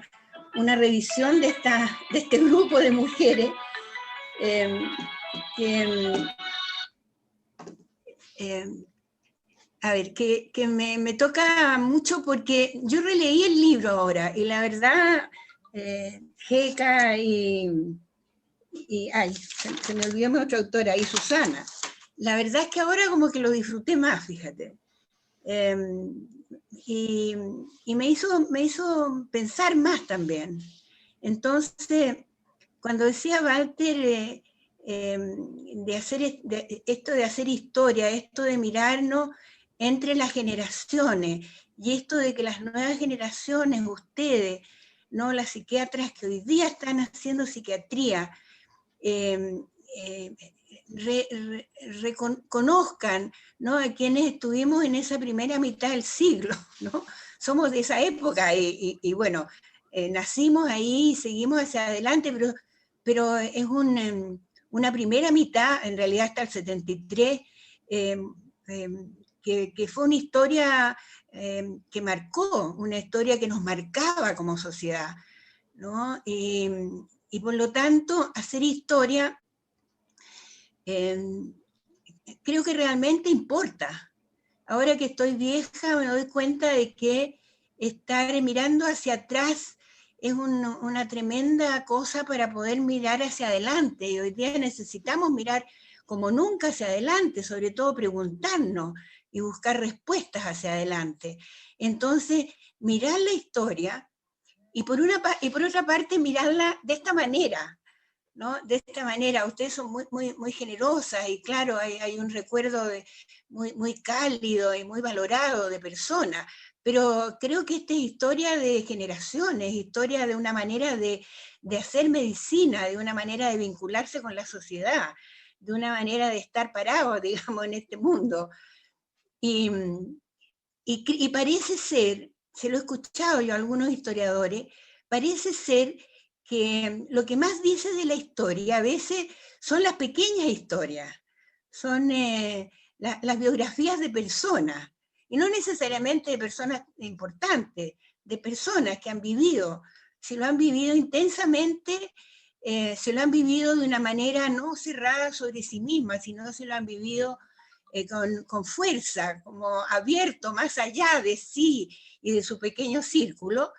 revisión de este grupo de mujeres que me toca mucho, porque yo releí el libro ahora y la verdad, Jeca se me olvidó mi otra autora, y Susana, la verdad es que ahora como que lo disfruté más, fíjate. Y me hizo pensar más también. Entonces, cuando decía Walter de hacer historia, esto de mirarnos entre las generaciones, y esto de que las nuevas generaciones, ustedes, ¿no? Las psiquiatras que hoy día están haciendo psiquiatría, reconozcan, ¿no? A quienes estuvimos en esa primera mitad del siglo, ¿no? Somos de esa época y bueno, nacimos ahí y seguimos hacia adelante, pero es una primera mitad, en realidad hasta el 73, que fue una historia que marcó, una historia que nos marcaba como sociedad, ¿no? Y por lo tanto, hacer historia creo que realmente importa. Ahora que estoy vieja me doy cuenta de que estar mirando hacia atrás es una tremenda cosa para poder mirar hacia adelante, y hoy día necesitamos mirar como nunca hacia adelante, sobre todo preguntarnos y buscar respuestas hacia adelante. Entonces, mirar la historia y por otra parte mirarla de esta manera, ¿no? De esta manera, ustedes son muy generosas y claro, hay un recuerdo muy cálido y muy valorado de personas, pero creo que esta es historia de generaciones, historia de una manera de hacer medicina, de una manera de vincularse con la sociedad, de una manera de estar parados, digamos, en este mundo. Y parece ser, se lo he escuchado yo a algunos historiadores, parece ser que lo que más dice de la historia a veces son las pequeñas historias, son las biografías de personas, y no necesariamente de personas importantes, de personas que han vivido, si lo han vivido intensamente, se lo han vivido de una manera no cerrada sobre sí misma, sino se lo han vivido con fuerza, como abierto más allá de sí y de su pequeño círculo.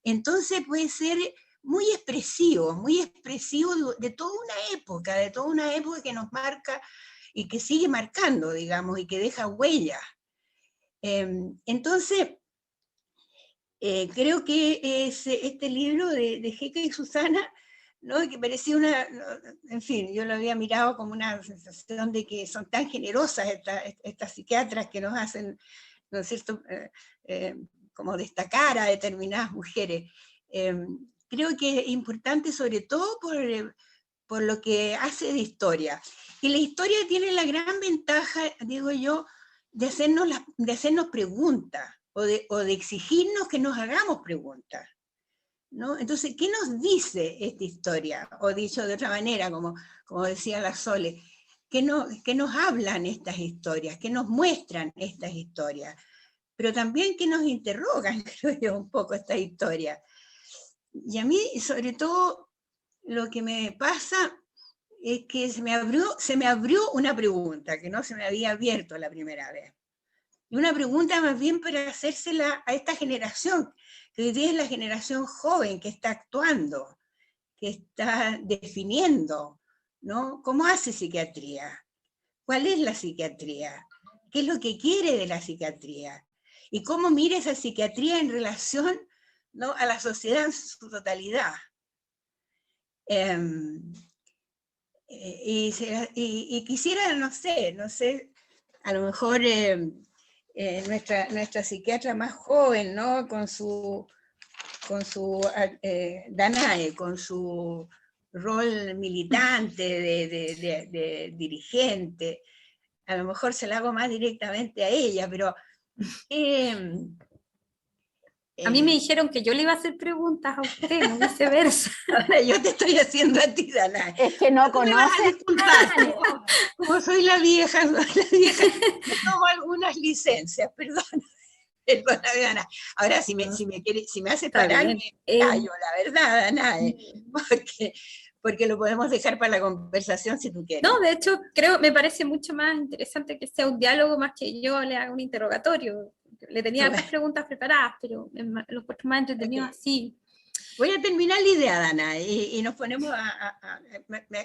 Entonces puede ser muy expresivo de toda una época que nos marca y que sigue marcando, digamos, y que deja huella. Entonces, creo que este libro de Jeca y Susana ¿no? Que parecía en fin, yo lo había mirado como una sensación de que son tan generosas estas psiquiatras que nos hacen, ¿no es cierto?, como destacar a determinadas mujeres. Creo que es importante sobre todo por lo que hace de historia. Y la historia tiene la gran ventaja, digo yo, de hacernos preguntas, o de exigirnos que nos hagamos preguntas, ¿no? Entonces, ¿qué nos dice esta historia? O dicho de otra manera, como decía la Sole, ¿qué nos hablan estas historias? ¿Qué nos muestran estas historias? Pero también ¿qué nos interrogan, creo yo, un poco esta historia? Y a mí, sobre todo, lo que me pasa es que se me abrió una pregunta que no se me había abierto la primera vez. Y una pregunta más bien para hacérsela a esta generación, que hoy día es la generación joven que está actuando, que está definiendo, ¿no? ¿Cómo hace psiquiatría? ¿Cuál es la psiquiatría? ¿Qué es lo que quiere de la psiquiatría? ¿Y cómo mira esa psiquiatría en relación, ¿no?, a la sociedad en su totalidad? Y quisiera, no sé, a lo mejor nuestra psiquiatra más joven, ¿no?, con su Danae, con su rol militante de dirigente, a lo mejor se la hago más directamente a ella, pero A mí me dijeron que yo le iba a hacer preguntas a usted, no viceversa. Ahora yo te estoy haciendo a ti, Danae. Es que no Tú me vas a conoces. disculpar, como soy la vieja, me tomo algunas licencias, perdóname, Danae. Ahora, si me hace Está parar, bien. me callo, la verdad, Danae, porque lo podemos dejar para la conversación si tú quieres. No, de hecho, me parece mucho más interesante que sea un diálogo más que yo le haga un interrogatorio. Le tenía otras preguntas preparadas, pero lo encuentro más entretenido así. Voy a terminar la idea, Dana, y nos ponemos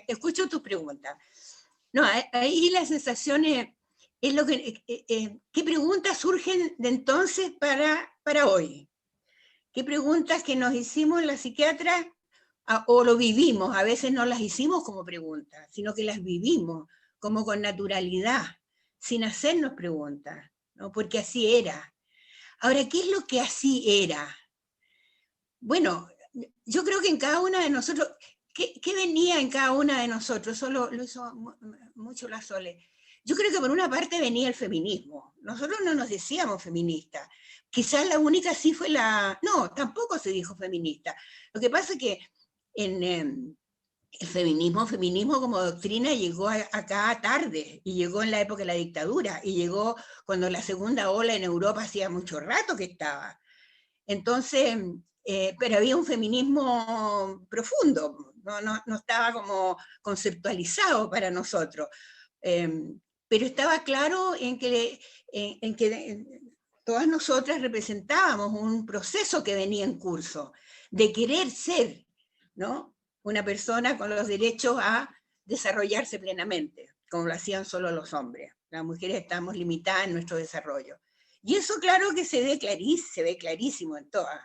escucho tus preguntas. No, ahí la sensación es lo que... ¿qué preguntas surgen de entonces para hoy? ¿Qué preguntas que nos hicimos las psiquiatras o lo vivimos? A veces no las hicimos como preguntas, sino que las vivimos como con naturalidad, sin hacernos preguntas, ¿no? Porque así era. Ahora, ¿qué es lo que así era? Bueno, yo creo que en cada una de nosotros, ¿qué venía en cada una de nosotros? Eso lo hizo mucho la Sole. Yo creo que por una parte venía el feminismo. Nosotros no nos decíamos feministas. Quizás la única sí fue no, tampoco se dijo feminista. Lo que pasa es que el feminismo como doctrina llegó acá tarde, y llegó en la época de la dictadura, y llegó cuando la segunda ola en Europa hacía mucho rato que estaba. Entonces, pero había un feminismo profundo, no estaba como conceptualizado para nosotros, pero estaba claro en que todas nosotras representábamos un proceso que venía en curso, de querer ser, ¿no?, una persona con los derechos a desarrollarse plenamente, como lo hacían solo los hombres. Las mujeres estamos limitadas en nuestro desarrollo. Y eso claro que se ve clarísimo en todas.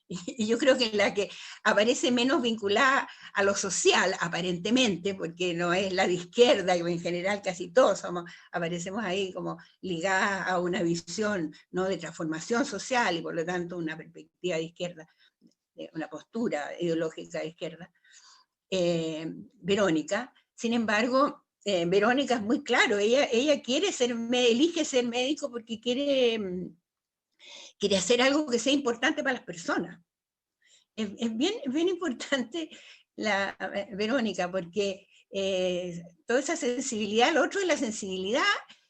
Y yo creo que en la que aparece menos vinculada a lo social, aparentemente, porque no es la de izquierda, que en general casi todos aparecemos ahí como ligadas a una visión, ¿no?, de transformación social, y por lo tanto una perspectiva de izquierda, una postura ideológica de izquierda. Verónica, sin embargo, Verónica es muy claro, ella elige ser médico porque quiere hacer algo que sea importante para las personas. Es bien importante Verónica, porque toda esa sensibilidad, lo otro es la sensibilidad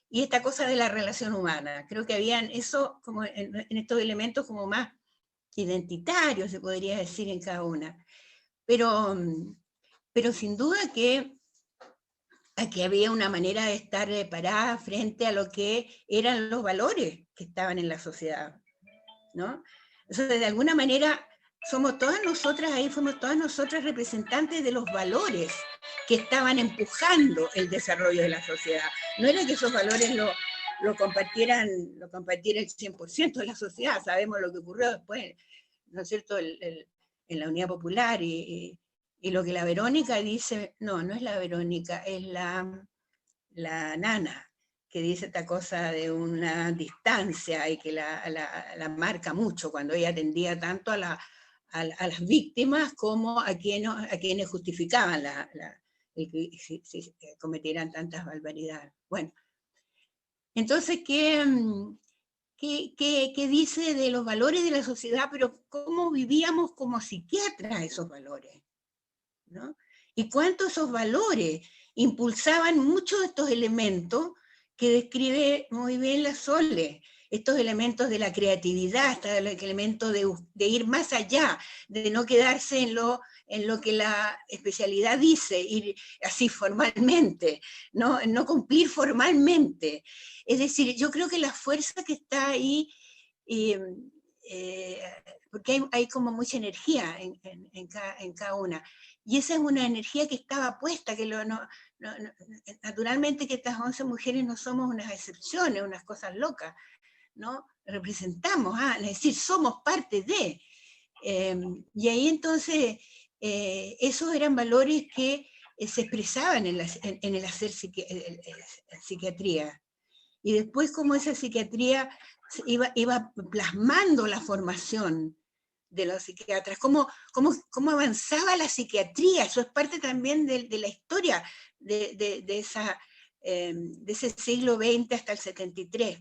y esta cosa de la relación humana. Creo que habían eso como en estos elementos como más identitarios, se podría decir, en cada una. Pero sin duda que aquí había una manera de estar parada frente a lo que eran los valores que estaban en la sociedad, ¿no? Entonces, de alguna manera, fuimos todas nosotras representantes de los valores que estaban empujando el desarrollo de la sociedad. No era que esos valores lo compartiera el 100% de la sociedad, sabemos lo que ocurrió después, ¿no es cierto?, la Unidad Popular, y lo que la Verónica dice, no es la Verónica, es la Nana, que dice esta cosa de una distancia y que la marca mucho cuando ella atendía tanto a las víctimas como a quienes justificaban el que si cometieran tantas barbaridades. Bueno, entonces, ¿qué dice de los valores de la sociedad? Pero ¿cómo vivíamos como psiquiatras esos valores? ¿No? Y cuánto esos valores impulsaban muchos de estos elementos que describe muy bien la Sole, estos elementos de la creatividad, estos elementos de ir más allá, de no quedarse en lo que la especialidad dice, ir así formalmente, no cumplir formalmente. Es decir, yo creo que la fuerza que está ahí, porque hay como mucha energía en cada una, y esa es una energía que estaba puesta, que naturalmente que estas 11 mujeres no somos unas excepciones, unas cosas locas, ¿no? Representamos, es decir, somos parte de. Y ahí entonces, esos eran valores que se expresaban en el hacer psiquiatría. Y después como esa psiquiatría iba plasmando la formación de los psiquiatras, cómo avanzaba la psiquiatría, eso es parte también de la historia de ese siglo XX hasta el 73.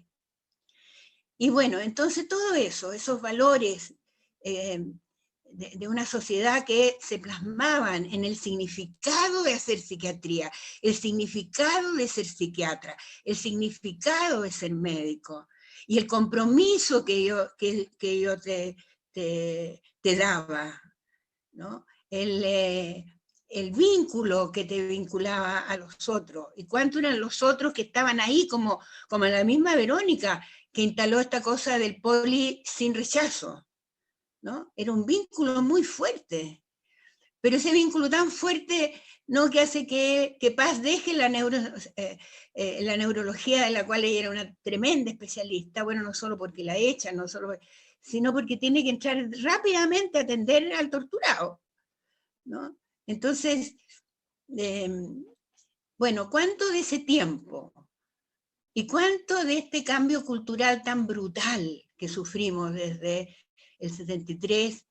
Y bueno, entonces todo eso, esos valores de una sociedad que se plasmaban en el significado de hacer psiquiatría, el significado de ser psiquiatra, el significado de ser médico, y el compromiso que yo te daba, ¿no? El vínculo que te vinculaba a los otros, y cuánto eran los otros que estaban ahí, como la misma Verónica, que instaló esta cosa del poli sin rechazo, ¿no? Era un vínculo muy fuerte, pero ese vínculo tan fuerte, ¿no? Que hace que Paz deje la neurología, de la cual ella era una tremenda especialista, bueno, no solo porque la echan, sino porque tiene que entrar rápidamente a atender al torturado, ¿no? Entonces, bueno, ¿cuánto de ese tiempo y cuánto de este cambio cultural tan brutal que sufrimos desde el 73,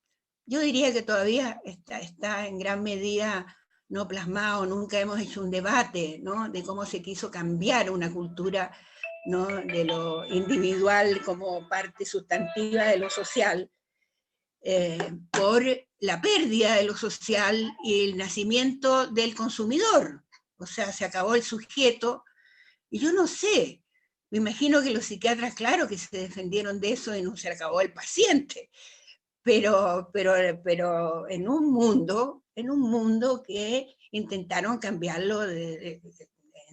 yo diría que todavía está en gran medida no plasmado, nunca hemos hecho un debate, ¿no? De cómo se quiso cambiar una cultura, ¿no? De lo individual como parte sustantiva de lo social, por la pérdida de lo social y el nacimiento del consumidor. O sea, se acabó el sujeto, y yo no sé, me imagino que los psiquiatras, claro que se defendieron de eso y no se acabó el paciente, pero en un mundo que intentaron cambiarlo en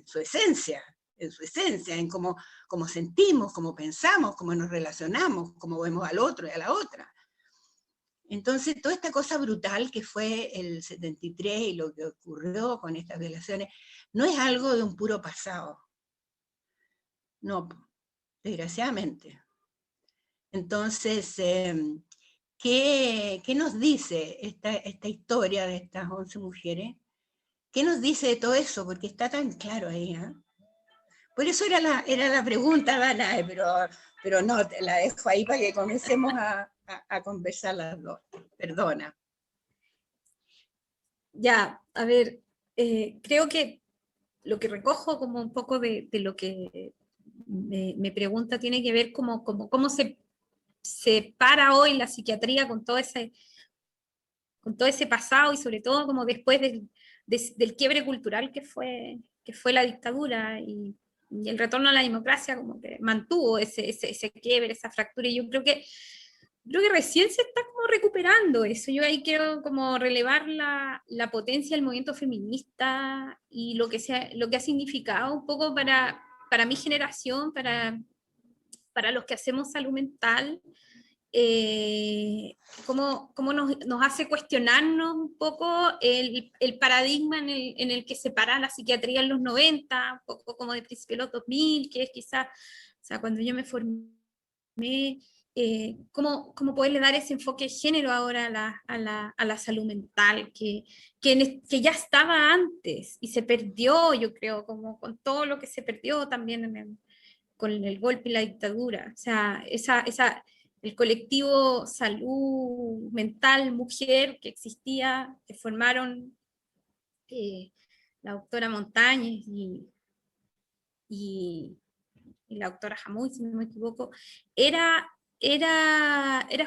su esencia, en cómo sentimos, cómo pensamos, cómo nos relacionamos, cómo vemos al otro y a la otra. Entonces, toda esta cosa brutal que fue el 73 y lo que ocurrió con estas violaciones, no es algo de un puro pasado. No, desgraciadamente. Entonces, ¿qué nos dice esta historia de estas 11 mujeres? ¿Qué nos dice de todo eso? Porque está tan claro ahí, ¿eh? Por eso era la pregunta, Danae, pero no, te la dejo ahí para que comencemos a conversar las dos. Perdona. Ya, a ver, creo que lo que recojo como un poco de lo que me pregunta tiene que ver cómo se para hoy la psiquiatría con todo ese pasado, y sobre todo como después del quiebre cultural que fue la dictadura, y el retorno a la democracia como que mantuvo ese quiebre, esa fractura, y yo creo que recién se está como recuperando eso. Yo ahí quiero como relevar la potencia del movimiento feminista y lo que ha significado un poco para mi generación, para los que hacemos salud mental, cómo nos hace cuestionarnos un poco el paradigma en el que se para la psiquiatría en los 90, un poco como de principio de los 2000, que es quizás, o sea, cuando yo me formé, cómo poderle dar ese enfoque de género ahora a la salud mental, que ya estaba antes y se perdió, yo creo, como con todo lo que se perdió también con el golpe y la dictadura. O sea, el colectivo salud mental mujer que existía, que formaron la doctora Montañez y la doctora Jamuy, si no me equivoco, era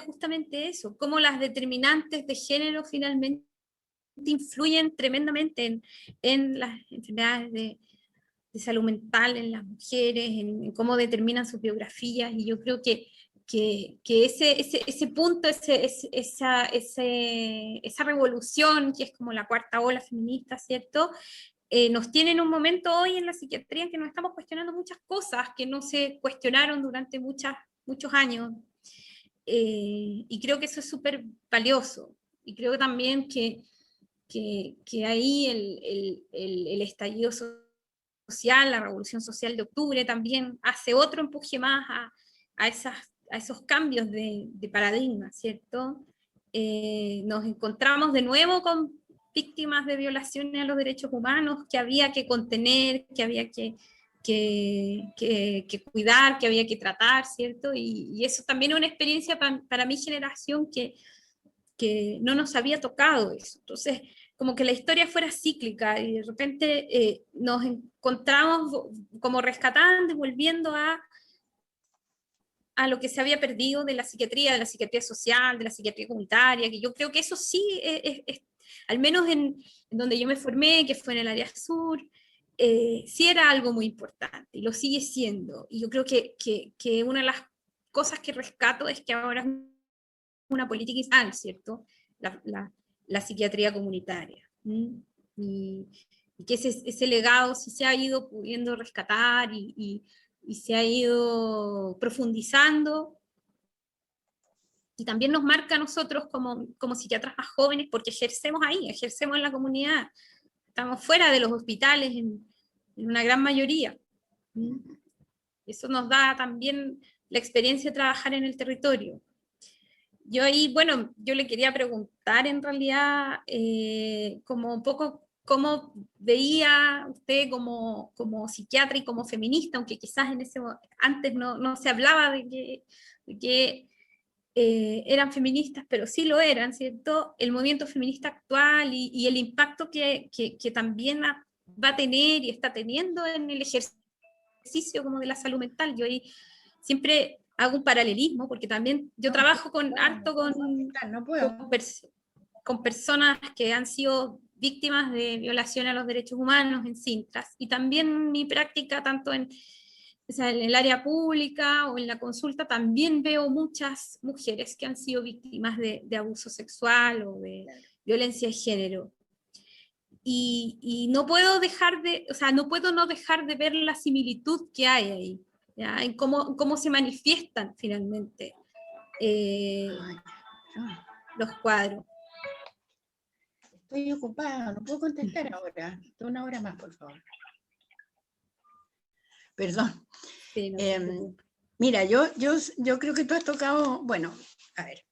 justamente eso, cómo las determinantes de género finalmente influyen tremendamente en las enfermedades de salud mental, en las mujeres, en cómo determinan sus biografías, y yo creo que ese punto, esa revolución, que es como la cuarta ola feminista, ¿cierto?, nos tiene en un momento hoy en la psiquiatría en que nos estamos cuestionando muchas cosas que no se cuestionaron durante muchos años, y creo que eso es súper valioso, y creo también que ahí el estallido social, la revolución social de octubre también hace otro empuje más a esos cambios de paradigma, ¿cierto? Nos encontramos de nuevo con víctimas de violaciones a los derechos humanos que había que contener, que había que cuidar, que había que tratar, ¿cierto? Y eso también es una experiencia para mi generación que no nos había tocado eso. Entonces, como que la historia fuera cíclica y de repente nos encontramos como rescatando y volviendo a lo que se había perdido de la psiquiatría social, de la psiquiatría comunitaria, que yo creo que eso sí, al menos en donde yo me formé, que fue en el área sur, sí era algo muy importante y lo sigue siendo. Y yo creo que una de las cosas que rescato es que ahora es una política institucional, ¿cierto? La psiquiatría comunitaria. Y que ese legado sí se ha ido pudiendo rescatar y se ha ido profundizando, y también nos marca a nosotros como psiquiatras más jóvenes, porque ejercemos ahí, ejercemos en la comunidad, estamos fuera de los hospitales en una gran mayoría. Eso nos da también la experiencia de trabajar en el territorio. Yo ahí, bueno, yo le quería preguntar en realidad como un poco cómo veía usted como psiquiatra y como feminista, aunque quizás antes no se hablaba de que eran feministas, pero sí lo eran, ¿cierto? El movimiento feminista actual y el impacto que también va a tener y está teniendo en el ejercicio como de la salud mental. Yo ahí siempre hago un paralelismo, porque también yo trabajo harto con personas que han sido víctimas de violación a los derechos humanos en Sintras, y también mi práctica, tanto en el área pública o en la consulta, también veo muchas mujeres que han sido víctimas de abuso sexual o de violencia de género. Y no puedo no dejar de ver la similitud que hay ahí, ¿ya? En cómo se manifiestan finalmente los cuadros. Estoy ocupada, no puedo contestar ahora. Una hora más, por favor. Perdón. Sí, mira, yo creo que tú has tocado, bueno, a ver,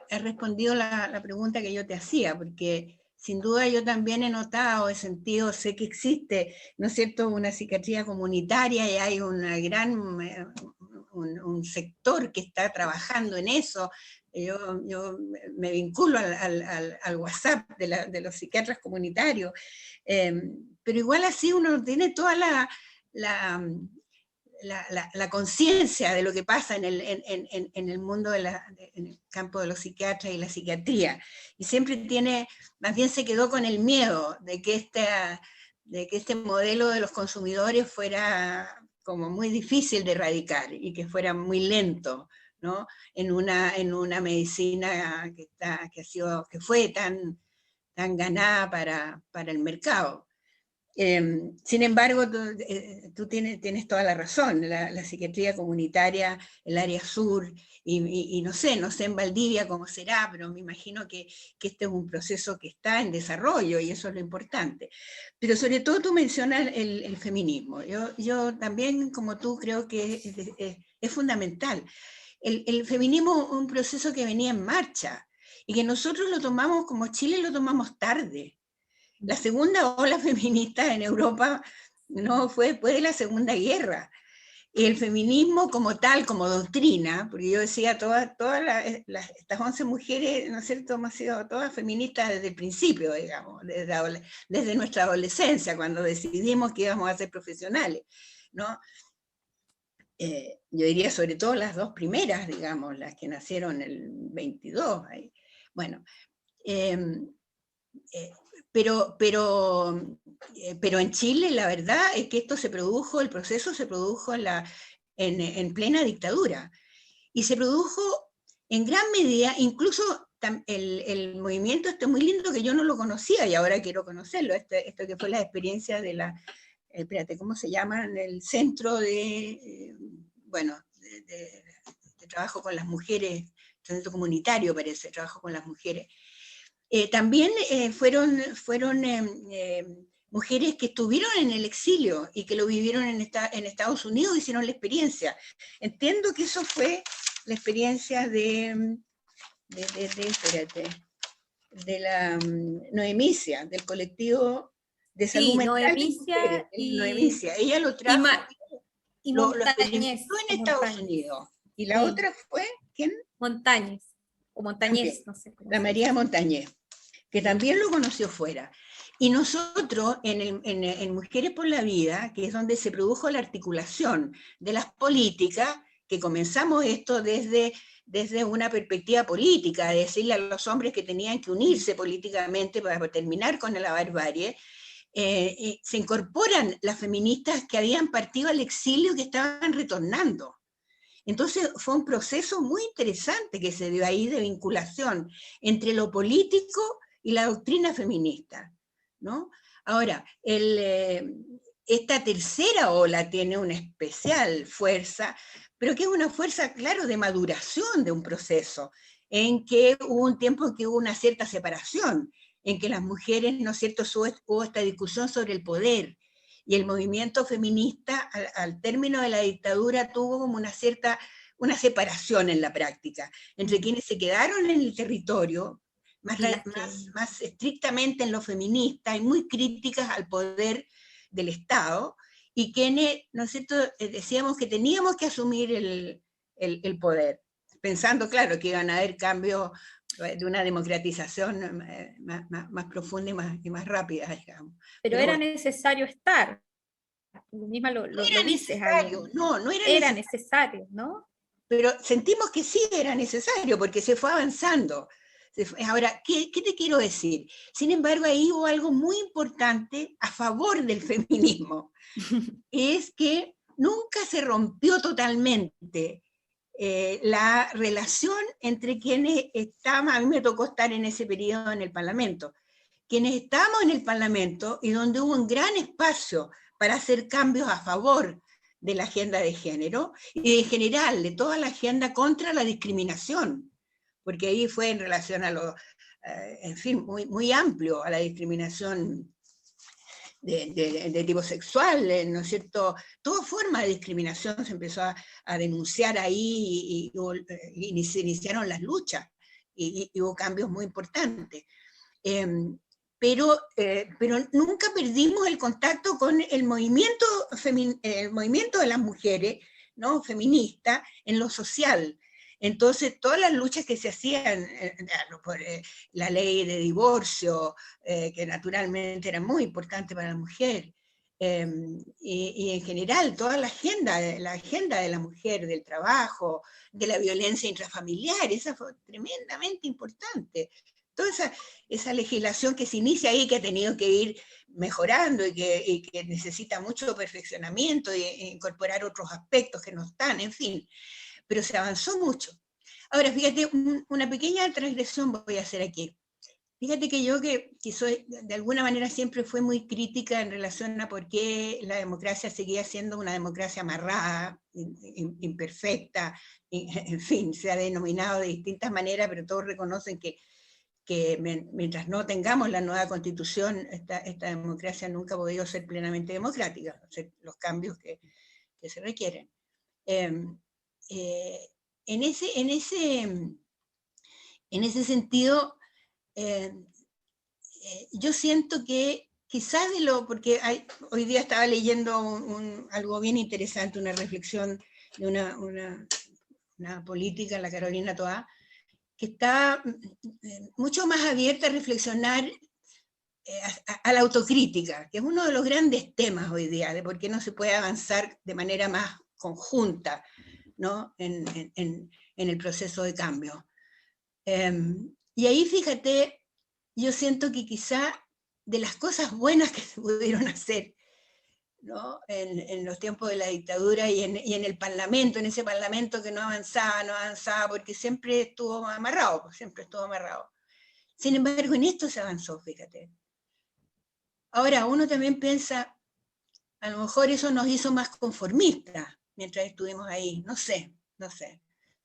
he respondido la pregunta que yo te hacía, porque sin duda yo también he notado, he sentido, sé que existe, ¿no es cierto?, una psiquiatría comunitaria, y hay una gran, un sector que está trabajando en eso. Yo me vinculo al WhatsApp de los psiquiatras comunitarios, pero igual así uno tiene toda la conciencia de lo que pasa en el mundo, en el campo de los psiquiatras y la psiquiatría, y siempre más bien se quedó con el miedo de que este modelo de los consumidores fuera como muy difícil de erradicar y que fuera muy lento, ¿no? En una medicina que fue tan ganada para el mercado. Sin embargo, tú tienes toda la razón, la psiquiatría comunitaria, el área sur, y no sé en Valdivia cómo será, pero me imagino que este es un proceso que está en desarrollo, y eso es lo importante. Pero sobre todo tú mencionas el feminismo. Yo también, como tú, creo que es fundamental. el feminismo es un proceso que venía en marcha y que nosotros lo tomamos, como Chile lo tomamos tarde. La segunda ola feminista en Europa no fue después de la Segunda Guerra. Y el feminismo como tal, como doctrina, porque yo decía, estas 11 mujeres, ¿no es cierto?, hemos sido todas feministas desde el principio, digamos, desde nuestra adolescencia, cuando decidimos que íbamos a ser profesionales, ¿no? Yo diría sobre todo las dos primeras, digamos, las que nacieron el 22. Ahí. Bueno, pero en Chile la verdad es que esto se produjo, el proceso se produjo en plena dictadura, y se produjo en gran medida, incluso el movimiento este muy lindo que yo no lo conocía y ahora quiero conocerlo, esto que fue la experiencia de espérate, ¿cómo se llama? El centro de trabajo con las mujeres, centro comunitario parece, trabajo con las mujeres. También fueron mujeres que estuvieron en el exilio y que lo vivieron en Estados Unidos, hicieron la experiencia. Entiendo que eso fue la experiencia de la Noemicia, del colectivo de salud mental. Noemicia Noemicia. Ella lo trajo, lo experimentó en Estados Unidos. Y la otra fue, ¿quién? Montañez, o Montañez, no sé. La María Montañez, que también lo conoció fuera. Y nosotros, en Mujeres por la Vida, que es donde se produjo la articulación de las políticas, que comenzamos esto desde una perspectiva política, de decirle a los hombres que tenían que unirse políticamente para terminar con la barbarie, se incorporan las feministas que habían partido al exilio y que estaban retornando. Entonces fue un proceso muy interesante que se dio ahí de vinculación entre lo político y la doctrina feminista, ¿no? Ahora, esta tercera ola tiene una especial fuerza, pero que es una fuerza, claro, de maduración de un proceso, en que hubo un tiempo en que hubo una cierta separación, en que las mujeres, ¿no es cierto?, hubo esta discusión sobre el poder, y el movimiento feminista, al término de la dictadura, tuvo como una separación en la práctica, entre quienes se quedaron en el territorio, más estrictamente en lo feminista, y muy críticas al poder del Estado, y quienes, ¿no es cierto?, decíamos que teníamos que asumir el poder, pensando, claro, que iban a haber cambios de una democratización más profunda y más rápida, digamos. Pero era necesario estar. Tú misma lo dices ahí. No era necesario, ¿no? Pero sentimos que sí era necesario, porque se fue avanzando. Ahora, ¿qué te quiero decir? Sin embargo, ahí hubo algo muy importante a favor del feminismo, es que nunca se rompió totalmente la relación entre quienes estaban, a mí me tocó estar en ese periodo en el Parlamento, quienes estábamos en el Parlamento y donde hubo un gran espacio para hacer cambios a favor de la agenda de género y en general de toda la agenda contra la discriminación, porque ahí fue en relación a en fin, muy amplio, a la discriminación de tipo sexual, ¿no es cierto? Toda forma de discriminación se empezó a denunciar ahí y se iniciaron las luchas y hubo cambios muy importantes. Pero nunca perdimos el contacto con el movimiento de las mujeres, ¿no?, feminista en lo social. Entonces, todas las luchas que se hacían por la ley de divorcio, que naturalmente era muy importante para la mujer, y en general toda la agenda de la mujer, del trabajo, de la violencia intrafamiliar, esa fue tremendamente importante. Toda esa legislación que se inicia ahí, que ha tenido que ir mejorando y que necesita mucho perfeccionamiento e incorporar otros aspectos que no están, en fin, pero se avanzó mucho. Ahora, fíjate, una pequeña transgresión voy a hacer aquí. Fíjate que yo que soy, de alguna manera siempre fui muy crítica en relación a por qué la democracia seguía siendo una democracia amarrada, imperfecta, en fin, se ha denominado de distintas maneras, pero todos reconocen que mientras no tengamos la nueva constitución, esta democracia nunca ha podido ser plenamente democrática, hacer los cambios que se requieren. en ese sentido, yo siento que quizás porque hoy día estaba leyendo algo bien interesante, una reflexión de una política, la Carolina Toá, que está mucho más abierta a reflexionar a la autocrítica, que es uno de los grandes temas hoy día, de por qué no se puede avanzar de manera más conjunta, ¿no? en el proceso de cambio. Y ahí, fíjate, yo siento que quizá de las cosas buenas que se pudieron hacer, ¿no? en los tiempos de la dictadura y en el Parlamento, en ese Parlamento que no avanzaba, porque siempre estuvo amarrado. Sin embargo, en esto se avanzó, fíjate. Ahora, uno también piensa, a lo mejor eso nos hizo más conformistas mientras estuvimos ahí, no sé.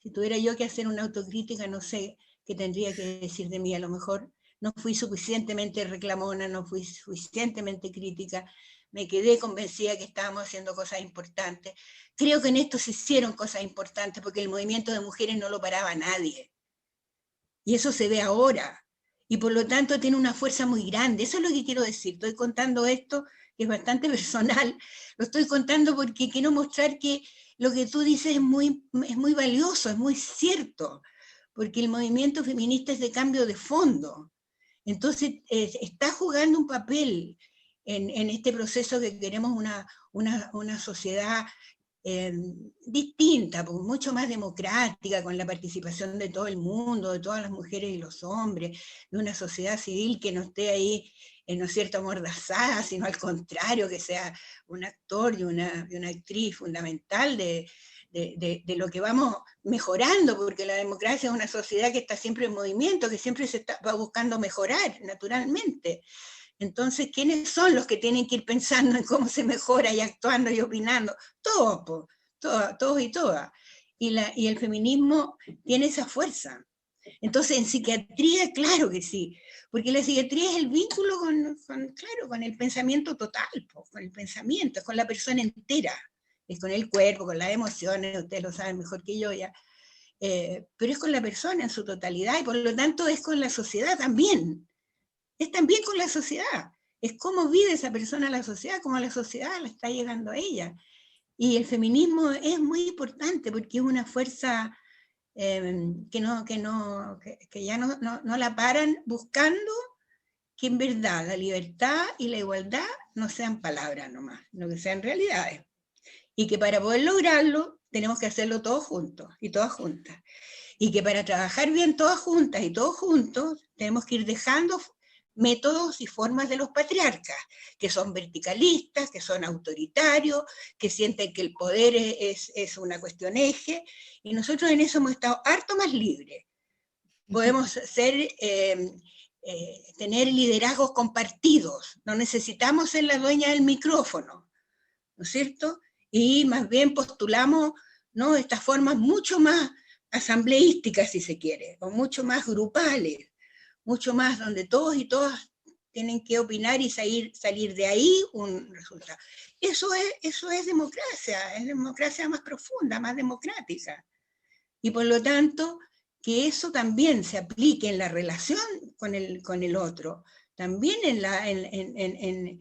Si tuviera yo que hacer una autocrítica, no sé qué tendría que decir de mí. A lo mejor no fui suficientemente reclamona, no fui suficientemente crítica, me quedé convencida que estábamos haciendo cosas importantes. Creo que en esto se hicieron cosas importantes porque el movimiento de mujeres no lo paraba nadie. Y eso se ve ahora. Y por lo tanto tiene una fuerza muy grande. Eso es lo que quiero decir. Estoy contando esto, que es bastante personal. Lo estoy contando porque quiero mostrar que lo que tú dices es muy valioso, es muy cierto. Porque el movimiento feminista es de cambio de fondo. Entonces está jugando un papel en este proceso que queremos una sociedad distinta, mucho más democrática, con la participación de todo el mundo, de todas las mujeres y los hombres, de una sociedad civil que no esté ahí, ¿no es cierto?, amordazada, sino al contrario, que sea un actor y una actriz fundamental de lo que vamos mejorando, porque la democracia es una sociedad que está siempre en movimiento, que siempre va buscando mejorar, naturalmente. Entonces, ¿quiénes son los que tienen que ir pensando en cómo se mejora y actuando y opinando? Todos y todas. Y el feminismo tiene esa fuerza. Entonces, en psiquiatría, claro que sí, porque la psiquiatría es el vínculo con el pensamiento total, con el pensamiento, con la persona entera, es con el cuerpo, con las emociones, ustedes lo saben mejor que yo ya, pero es con la persona en su totalidad y por lo tanto es con la sociedad también. Es también con la sociedad, es cómo vive esa persona la sociedad, cómo la sociedad la está llegando a ella. Y el feminismo es muy importante porque es una fuerza que ya no la paran buscando que en verdad la libertad y la igualdad no sean palabras nomás, no que sean realidades. Y que para poder lograrlo tenemos que hacerlo todos juntos y todas juntas. Y que para trabajar bien todas juntas y todos juntos tenemos que ir dejando métodos y formas de los patriarcas, que son verticalistas, que son autoritarios, que sienten que el poder es una cuestión eje, y nosotros en eso hemos estado harto más libres. Podemos tener liderazgos compartidos, no necesitamos ser la dueña del micrófono, ¿no es cierto? Y más bien postulamos, ¿no?, estas formas mucho más asambleísticas, si se quiere, o mucho más grupales, mucho más donde todos y todas tienen que opinar y salir de ahí un resultado. Eso es democracia más profunda, más democrática. Y por lo tanto, que eso también se aplique en la relación con el otro, también en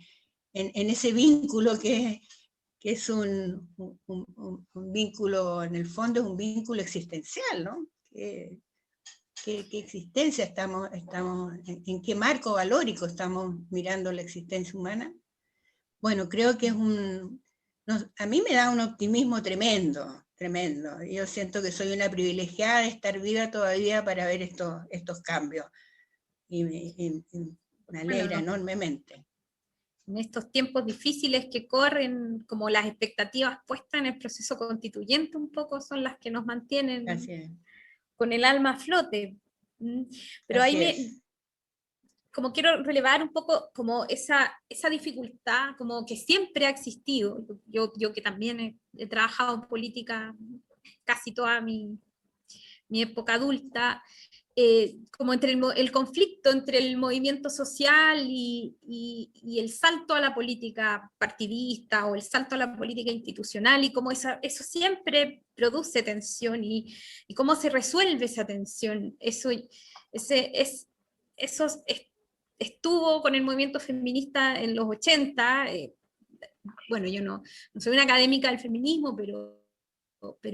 ese vínculo que es un vínculo, en el fondo es un vínculo existencial, ¿no? ¿Qué existencia estamos en qué marco valórico estamos mirando la existencia humana? Bueno, creo que a mí me da un optimismo tremendo. Yo siento que soy una privilegiada de estar viva todavía para ver estos cambios. Y me alegra enormemente. En estos tiempos difíciles que corren, como las expectativas puestas en el proceso constituyente un poco son las que nos mantienen con el alma a flote. Pero ahí como quiero relevar un poco como esa dificultad como que siempre ha existido. Yo que también he trabajado en política casi toda mi época adulta, como entre el conflicto entre el movimiento social y el salto a la política partidista o el salto a la política institucional, y cómo eso siempre produce tensión, y cómo se resuelve esa tensión. Eso estuvo con el movimiento feminista en los 80. Bueno, yo no soy una académica del feminismo, pero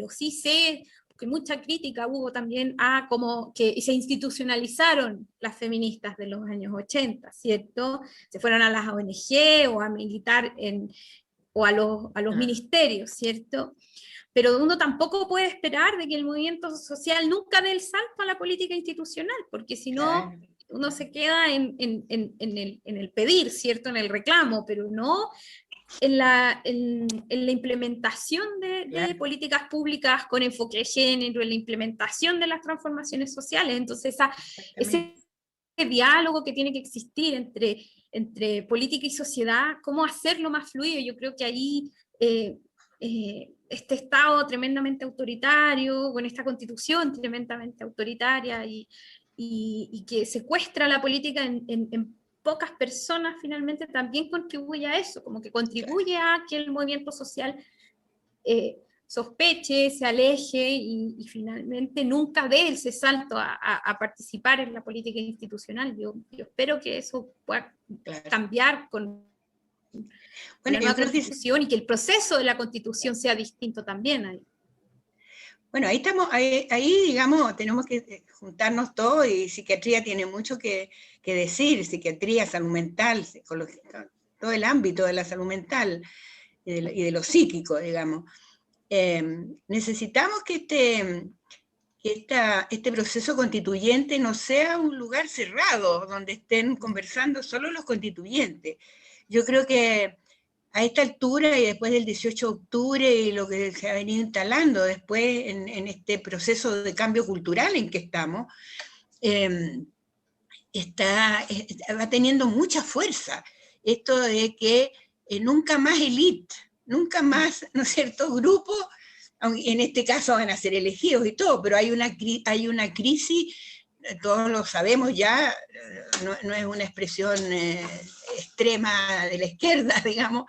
sí sé que mucha crítica hubo también a cómo que se institucionalizaron las feministas de los años 80, ¿cierto? Se fueron a las ONG o a militar o a los ministerios, ¿cierto? Pero uno tampoco puede esperar de que el movimiento social nunca dé el salto a la política institucional, porque si no, uno se queda en el pedir, ¿cierto? En el reclamo, pero no en la implementación de políticas públicas con enfoque de género, en la implementación de las transformaciones sociales. Entonces ese diálogo que tiene que existir entre política y sociedad, cómo hacerlo más fluido. Yo creo que ahí este Estado tremendamente autoritario, con esta constitución tremendamente autoritaria y que secuestra la política en pocas personas, finalmente también contribuye a eso, como que contribuye a que el movimiento social sospeche, se aleje y finalmente nunca dé ese salto a participar en la política institucional. Yo espero que eso pueda cambiar con la nueva constitución, y que el proceso de la constitución sea distinto también ahí. Bueno, ahí estamos, ahí digamos, tenemos que juntarnos todos, y psiquiatría tiene mucho que decir, psiquiatría, salud mental, psicología, todo el ámbito de la salud mental y de lo psíquico, digamos. Necesitamos que este proceso constituyente no sea un lugar cerrado, donde estén conversando solo los constituyentes. Yo creo que a esta altura, y después del 18 de octubre y lo que se ha venido instalando después en este proceso de cambio cultural en que estamos, va teniendo mucha fuerza. Esto de que nunca más élite, nunca más, ¿no es cierto?, grupos, en este caso van a ser elegidos y todo, pero hay una crisis, todos lo sabemos ya, no es una expresión extrema de la izquierda, digamos,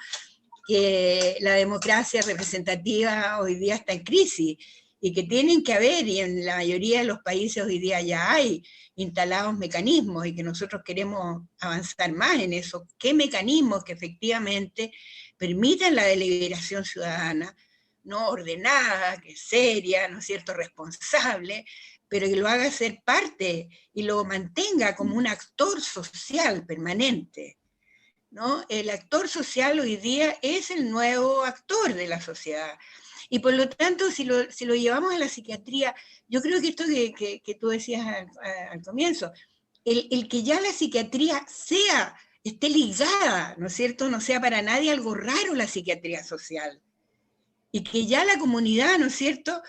que la democracia representativa hoy día está en crisis, y que tienen que haber, y en la mayoría de los países hoy día ya hay instalados mecanismos, y que nosotros queremos avanzar más en eso. ¿Qué mecanismos que efectivamente permitan la deliberación ciudadana, no ordenada, que seria, ¿no es cierto?, responsable, pero que lo haga ser parte y lo mantenga como un actor social permanente, ¿no? El actor social hoy día es el nuevo actor de la sociedad. Y por lo tanto, si lo llevamos a la psiquiatría, yo creo que esto que tú decías al comienzo, el que ya la psiquiatría esté ligada, ¿no es cierto?, no sea para nadie algo raro la psiquiatría social, y que ya la comunidad, ¿no es cierto?,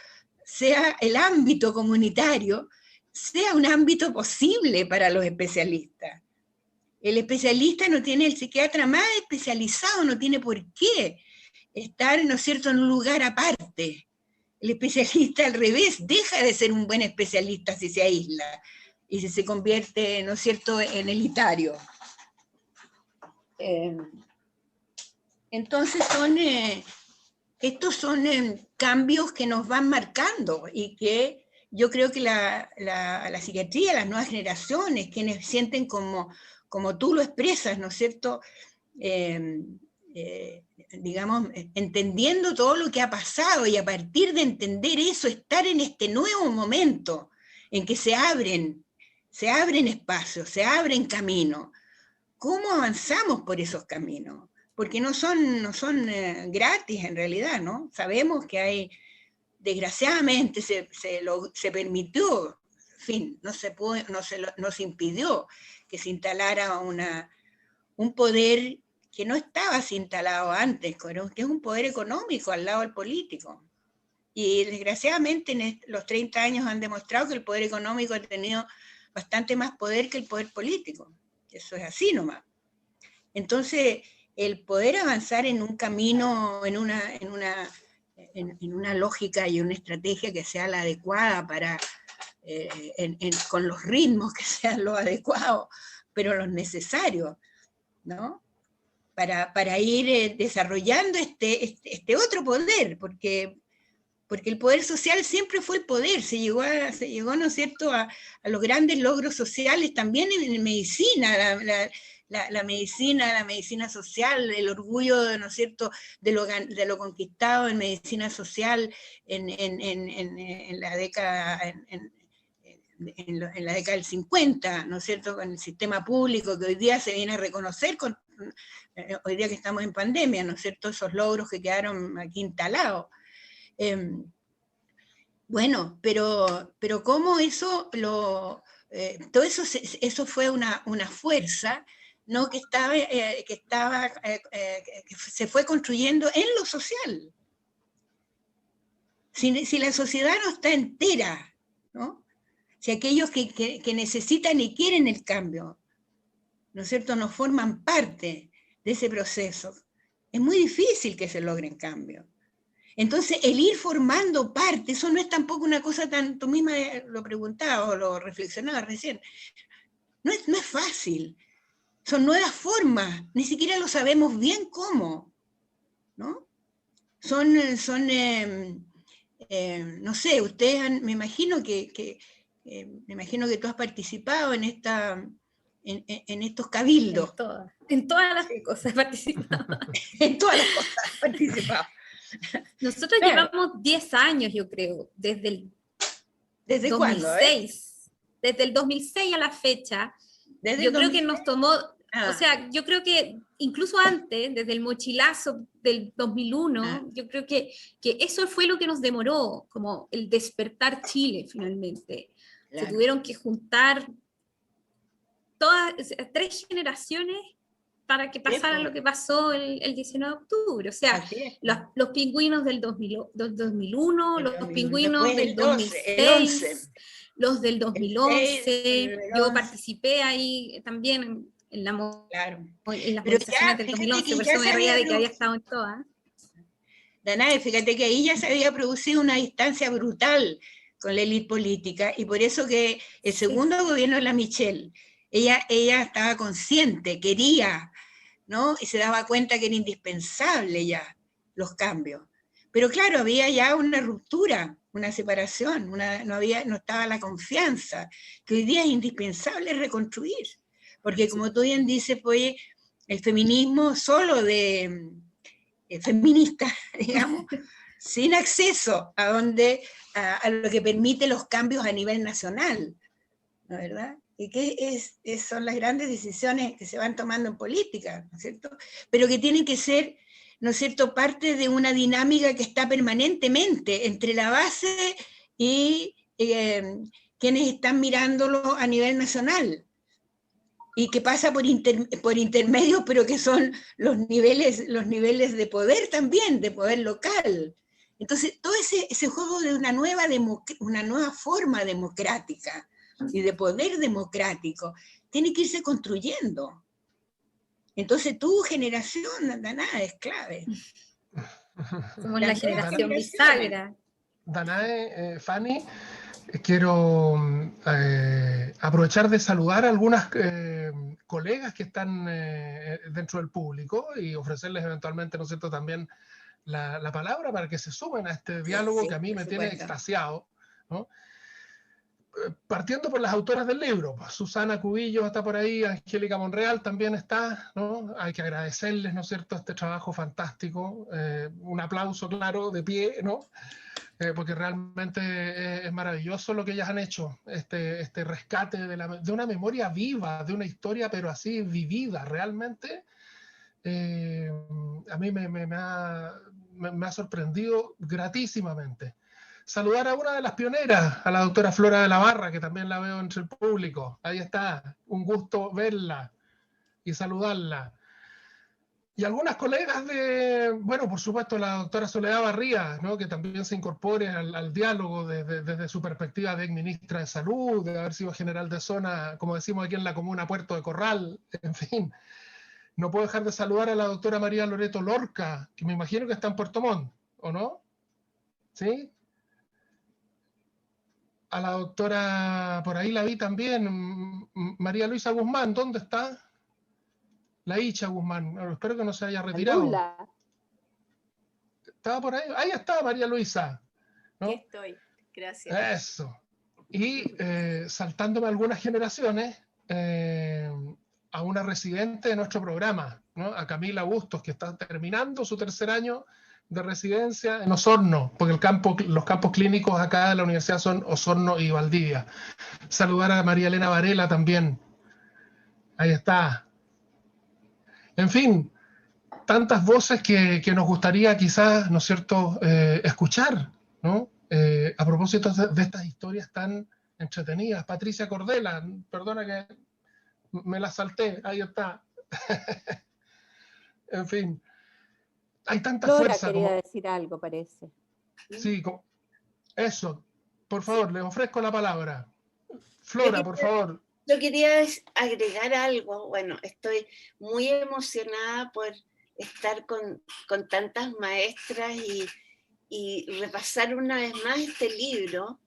sea el ámbito comunitario, sea un ámbito posible para los especialistas. El especialista no tiene, el psiquiatra más especializado no tiene por qué estar, ¿no es cierto?, en un lugar aparte. El especialista, al revés, deja de ser un buen especialista si se aísla y si se convierte, ¿no es cierto?, en elitario. Entonces estos son cambios que nos van marcando, y que yo creo que la psiquiatría, las nuevas generaciones, quienes sienten como tú lo expresas, ¿no es cierto?, digamos, entendiendo todo lo que ha pasado, y a partir de entender eso, estar en este nuevo momento en que se abren espacios, se abren caminos. ¿Cómo avanzamos por esos caminos? Porque no son gratis en realidad, ¿no? Sabemos que hay, desgraciadamente se permitió, en fin, no se impidió que se instalara un poder que no estaba instalado antes, que es un poder económico al lado del político. Y desgraciadamente en los 30 años han demostrado que el poder económico ha tenido bastante más poder que el poder político. Eso es así nomás. Entonces, el poder avanzar en un camino, en una lógica y una estrategia que sea la adecuada para con los ritmos que sean los adecuados, pero los necesarios, ¿no? Para ir desarrollando este otro poder, porque el poder social siempre fue el poder, se llegó, ¿no es cierto?, a los grandes logros sociales también en medicina, la medicina social, el orgullo, ¿no es cierto?, de lo conquistado en medicina social en la década en la década del 50, ¿no es cierto?, con el sistema público que hoy día se viene a reconocer, hoy día que estamos en pandemia, ¿no es cierto?, esos logros que quedaron aquí instalados. Bueno, pero cómo eso, todo eso fue una fuerza, ¿no?, que se fue construyendo en lo social. Si la sociedad no está entera, ¿no?, si aquellos que necesitan y quieren el cambio, ¿no es cierto?, no forman parte de ese proceso, es muy difícil que se logren cambios. Entonces, el ir formando parte, eso no es tampoco una cosa tan, tú misma lo preguntabas o lo reflexionabas recién, no es fácil, son nuevas formas, ni siquiera lo sabemos bien cómo, ¿no? No sé, ustedes me imagino que tú has participado en estos cabildos. En todas las cosas he participado. En todas las cosas has participado. Nosotros Claro. llevamos 10 años, yo creo, desde ¿Desde 2006. cuándo? Desde el 2006 a la fecha. Yo creo que nos tomó, o sea, yo creo que incluso antes, desde el mochilazo del 2001, yo creo que eso fue lo que nos demoró, como el despertar Chile finalmente. Claro. Se tuvieron que juntar todas 3 generaciones para que pasara lo que pasó el 19 de octubre. O sea, los pingüinos del 2001, los pingüinos del 2006, los del 2011. Yo participé ahí también en las movilizaciones del 2011, por eso me reía de que había estado en todas. Danae, fíjate que ahí ya se había producido una distancia brutal con la élite política, y por eso que el segundo gobierno de la Michelle, ella estaba consciente, quería, ¿no?, y se daba cuenta que era indispensable ya los cambios. Pero claro, había ya una ruptura, una separación, no estaba la confianza, que hoy día es indispensable reconstruir. Porque como tú bien dices, pues, el feminismo solo de feminista, digamos, sin acceso a lo que permite los cambios a nivel nacional, ¿no es verdad? Y que son las grandes decisiones que se van tomando en política, ¿no es cierto? Pero que tienen que ser, ¿no es cierto?, parte de una dinámica que está permanentemente entre la base y quienes están mirándolo a nivel nacional, y que pasa por intermedios, pero que son los niveles de poder también, de poder local. Entonces, todo ese juego de una nueva forma democrática y de poder democrático tiene que irse construyendo. Entonces, tu generación, Danae, es clave. Somos la generación bisagra. Danae, Fanny, quiero aprovechar de saludar a algunas colegas que están dentro del público y ofrecerles eventualmente, ¿no es cierto?, también la palabra para que se sumen a este diálogo que a mí me tiene extasiado, ¿no? Partiendo por las autoras del libro, pues, Susana Cubillo está por ahí, Angélica Monreal también está, ¿no? Hay que agradecerles, ¿no es cierto?, este trabajo fantástico, un aplauso, claro, de pie, ¿no? Porque realmente es maravilloso lo que ellas han hecho, este rescate de una memoria viva, de una historia, pero así vivida, realmente. A mí me ha sorprendido gratísimamente. Saludar a una de las pioneras, a la doctora Flora de la Barra, que también la veo entre el público. Ahí está, un gusto verla y saludarla. Y algunas colegas bueno, por supuesto, la doctora Soledad Barría, ¿no?, que también se incorpore al diálogo desde su perspectiva de ministra de Salud, de haber sido general de zona, como decimos aquí en la comuna, Puerto de Corral, en fin. No puedo dejar de saludar a la doctora María Loreto Lorca, que me imagino que está en Puerto Montt, ¿o no? ¿Sí? A la doctora, por ahí la vi también, María Luisa Guzmán, ¿dónde está? La Icha Guzmán, espero que no se haya retirado. Lula. Estaba por ahí, ahí está María Luisa, ¿no? Aquí estoy, gracias. Eso. Y saltándome algunas generaciones, a una residente de nuestro programa, ¿no? A Camila Bustos, que está terminando su tercer año de residencia en Osorno, porque los campos clínicos acá de la universidad son Osorno y Valdivia. Saludar a María Elena Varela también. Ahí está. En fin, tantas voces que nos gustaría quizás, ¿no es cierto?, escuchar, ¿no? A propósito de estas historias tan entretenidas. Patricia Cordela, perdona que me la salté, ahí está. En fin, hay tanta Flora fuerza. quería decir algo, parece. Sí, eso, por favor, le ofrezco la palabra. Flora, por favor. Yo quería agregar algo. Bueno, estoy muy emocionada por estar con tantas maestras y repasar una vez más este libro,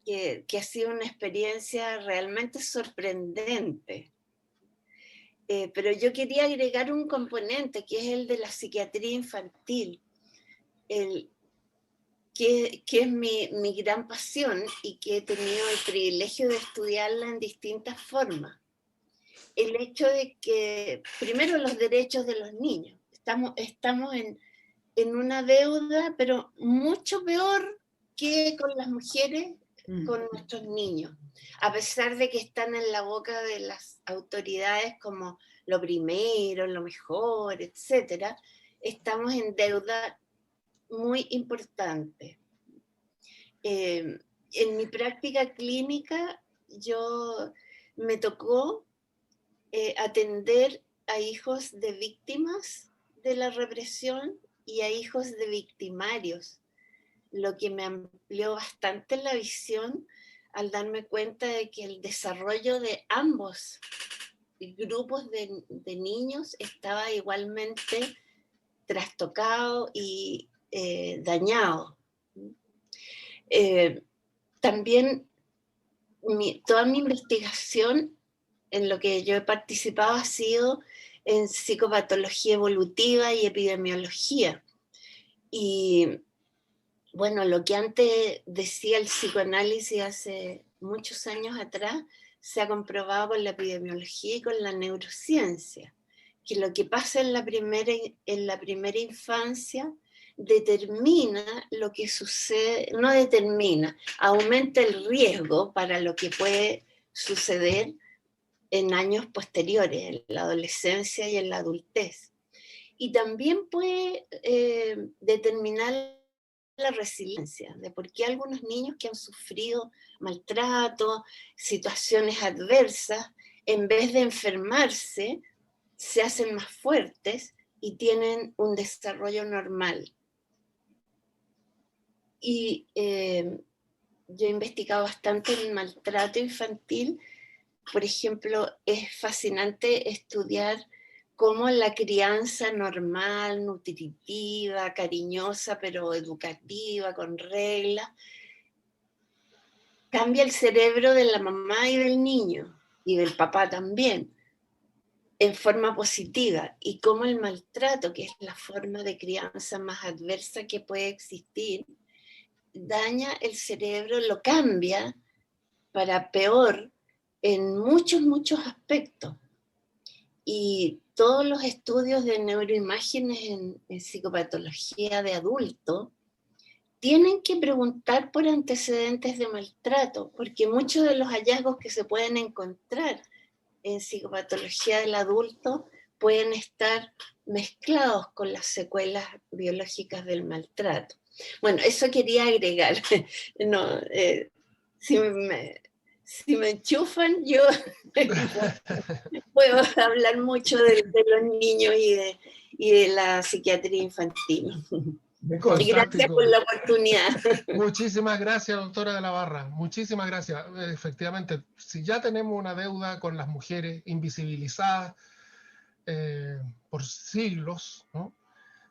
que ha sido una experiencia realmente sorprendente. Pero yo quería agregar un componente, que es el de la psiquiatría infantil, que es mi gran pasión y que he tenido el privilegio de estudiarla en distintas formas. El hecho de que, primero, los derechos de los niños. Estamos en una deuda, pero mucho peor que con las mujeres, con nuestros niños. A pesar de que están en la boca de las autoridades como lo primero, lo mejor, etc., estamos en deuda muy importante. En mi práctica clínica, me tocó atender a hijos de víctimas de la represión y a hijos de victimarios, lo que me amplió bastante la visión al darme cuenta de que el desarrollo de ambos grupos de niños estaba igualmente trastocado y dañado. También toda mi investigación en lo que yo he participado ha sido en psicopatología evolutiva y epidemiología. Y bueno, lo que antes decía el psicoanálisis hace muchos años atrás, se ha comprobado con la epidemiología y con la neurociencia, que lo que pasa en la primera infancia determina lo que sucede, no determina, aumenta el riesgo para lo que puede suceder en años posteriores, en la adolescencia y en la adultez. Y también puede determinar la resiliencia, de por qué algunos niños que han sufrido maltrato, situaciones adversas, en vez de enfermarse, se hacen más fuertes y tienen un desarrollo normal. Y yo he investigado bastante el maltrato infantil. Por ejemplo, es fascinante estudiar cómo la crianza normal, nutritiva, cariñosa, pero educativa, con reglas, cambia el cerebro de la mamá y del niño, y del papá también, en forma positiva, y cómo el maltrato, que es la forma de crianza más adversa que puede existir, daña el cerebro, lo cambia para peor en muchos aspectos. Y todos los estudios de neuroimágenes en psicopatología de adultos tienen que preguntar por antecedentes de maltrato, porque muchos de los hallazgos que se pueden encontrar en psicopatología del adulto pueden estar mezclados con las secuelas biológicas del maltrato. Bueno, eso quería agregar. No, si me enchufan, yo puedo hablar mucho de los niños y de la psiquiatría infantil. Y gracias por la oportunidad. Muchísimas gracias, doctora de la Barra. Muchísimas gracias. Efectivamente, si ya tenemos una deuda con las mujeres invisibilizadas por siglos, ¿no?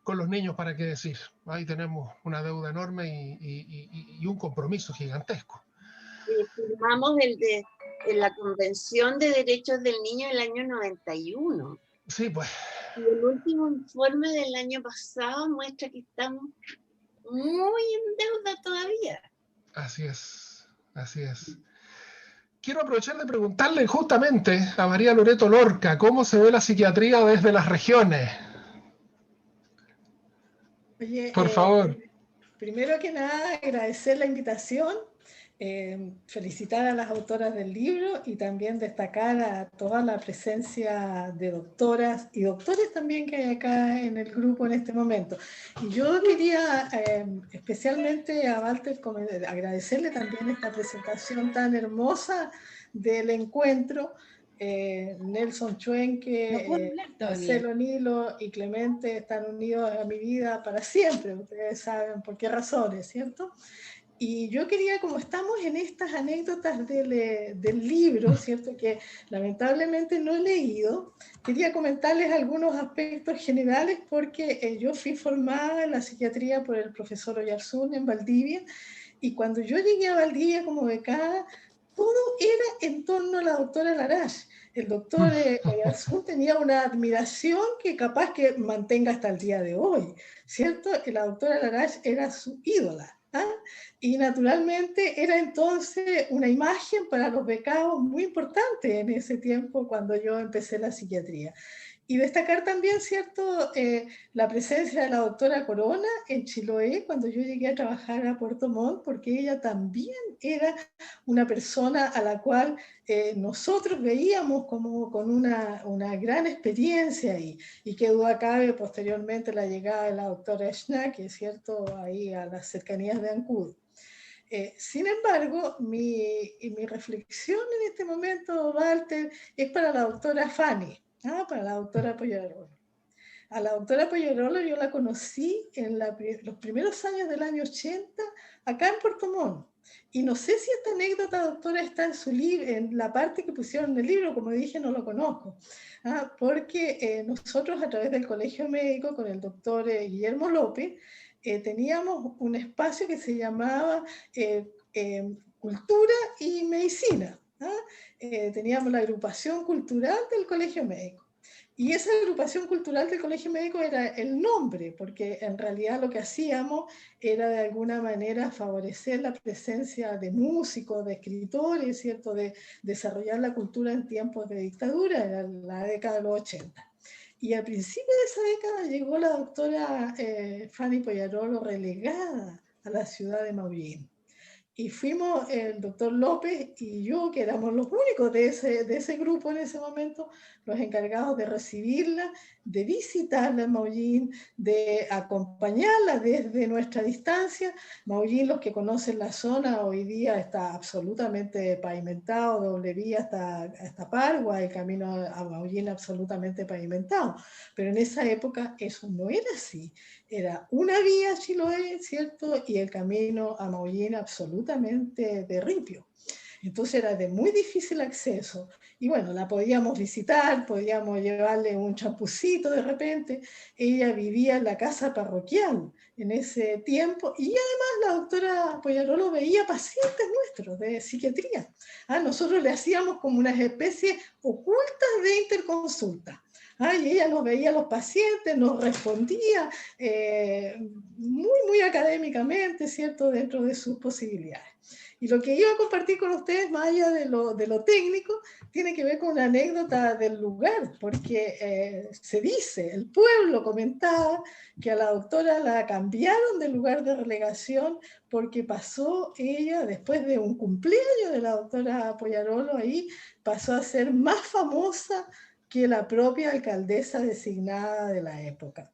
Con los niños, ¿para qué decir? Ahí tenemos una deuda enorme y un compromiso gigantesco. firmamos en la Convención de Derechos del Niño del año 91. Sí, pues. Y el último informe del año pasado muestra que estamos muy en deuda todavía. Así es, así es. Quiero aprovechar de preguntarle justamente a María Loreto Lorca, ¿cómo se ve la psiquiatría desde las regiones? Oye, por favor. Primero que nada, agradecer la invitación, felicitar a las autoras del libro y también destacar a toda la presencia de doctoras y doctores también que hay acá en el grupo en este momento. Y yo quería especialmente a Walter agradecerle también esta presentación tan hermosa del encuentro. Nelson Chuenque, Marcelo Nilo y Clemente están unidos a mi vida para siempre, ustedes saben por qué razones, ¿cierto? Y yo quería, como estamos en estas anécdotas del libro, ¿cierto? Que lamentablemente no he leído, quería comentarles algunos aspectos generales porque yo fui formada en la psiquiatría por el profesor Oyarzún en Valdivia, y cuando yo llegué a Valdivia como becada, todo era en torno a la doctora Larache. El doctor Oyarzún tenía una admiración que capaz que mantenga hasta el día de hoy, ¿cierto? Que la doctora Larache era su ídola. ¿Ah? Y naturalmente era entonces una imagen para los becados muy importante en ese tiempo cuando yo empecé la psiquiatría. Y destacar también, ¿cierto?, la presencia de la doctora Corona en Chiloé cuando yo llegué a trabajar a Puerto Montt, porque ella también era una persona a la cual nosotros veíamos como con una gran experiencia ahí, y que duda cabe posteriormente la llegada de la doctora Schnack, ¿cierto?, ahí a las cercanías de Ancud. Sin embargo, mi reflexión en este momento, Walter, es para la doctora Fanny. Para la doctora Poyarolo. A la doctora Poyarolo yo la conocí en los primeros años del año 80 acá en Puerto Montt. Y no sé si esta anécdota, doctora, está en su libro, en la parte que pusieron en el libro, como dije, no lo conozco. Porque nosotros a través del Colegio Médico con el doctor Guillermo López teníamos un espacio que se llamaba Cultura y Medicina. Teníamos la agrupación cultural del Colegio Médico. Y esa agrupación cultural del Colegio Médico era el nombre, porque en realidad lo que hacíamos era de alguna manera favorecer la presencia de músicos, de escritores, ¿cierto?, de desarrollar la cultura en tiempos de dictadura, era la década de los 80. Y al principio de esa década llegó la doctora Fanny Poyarolo relegada a la ciudad de Maullín. Y fuimos el doctor López y yo, que éramos los únicos de ese grupo en ese momento, los encargados de recibirla, de visitarla en Maullín, de acompañarla desde nuestra distancia. Maullín, los que conocen la zona, hoy día está absolutamente pavimentado, doble vía hasta Pargua, el camino a Maullín absolutamente pavimentado. Pero en esa época eso no era así. Era una vía Chiloé, ¿cierto? Y el camino a Maullín absolutamente de ripio. Entonces era de muy difícil acceso. Y bueno, la podíamos visitar, podíamos llevarle un champucito de repente. Ella vivía en la casa parroquial en ese tiempo. Y además la doctora Poyarolo veía pacientes nuestros de psiquiatría. Nosotros le hacíamos como unas especies ocultas de interconsulta. Y ella nos veía a los pacientes, nos respondía muy académicamente, ¿cierto?, dentro de sus posibilidades. Y lo que iba a compartir con ustedes, más allá de lo técnico, tiene que ver con una anécdota del lugar, porque se dice, el pueblo comentaba que a la doctora la cambiaron del lugar de relegación porque pasó ella, después de un cumpleaños de la doctora Poyarolo ahí, pasó a ser más famosa que la propia alcaldesa designada de la época.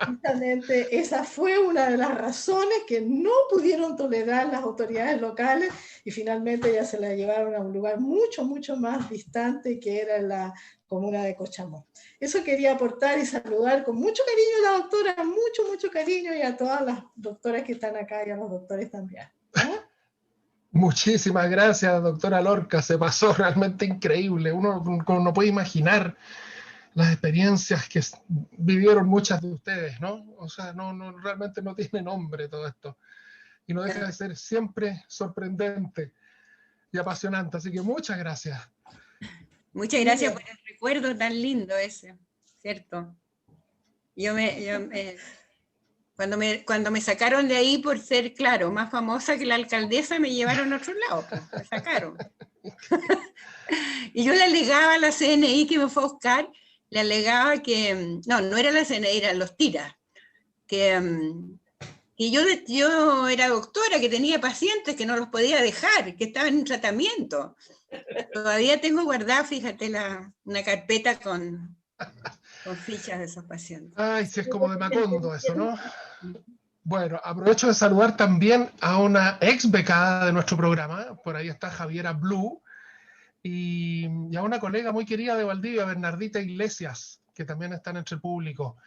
Justamente esa fue una de las razones que no pudieron tolerar las autoridades locales y finalmente ya se la llevaron a un lugar mucho más distante, que era la comuna de Cochamó. Eso quería aportar y saludar con mucho cariño a la doctora, mucho cariño, y a todas las doctoras que están acá y a los doctores también. Muchísimas gracias, doctora Lorca, se pasó realmente increíble. Uno no puede imaginar las experiencias que vivieron muchas de ustedes, ¿no? O sea, realmente no tiene nombre todo esto. Y no deja de ser siempre sorprendente. y apasionante. Así que muchas gracias. Muchas gracias por el recuerdo tan lindo ese, ¿cierto? Cuando me sacaron de ahí por ser, claro, más famosa que la alcaldesa, me llevaron a otro lado, pues, me sacaron. Y yo le alegaba a la CNI que me fue a buscar, le alegaba que, no era la CNI, eran los tiras, que yo era doctora, que tenía pacientes que no los podía dejar, que estaban en tratamiento. Todavía tengo guardada, fíjate, una carpeta con fichas de esos pacientes. Ay, sí, es como de Macondo eso, ¿no? Bueno, aprovecho de saludar también a una ex becada de nuestro programa, por ahí está Javiera Blue, y a una colega muy querida de Valdivia, Bernardita Iglesias, que también están entre el público.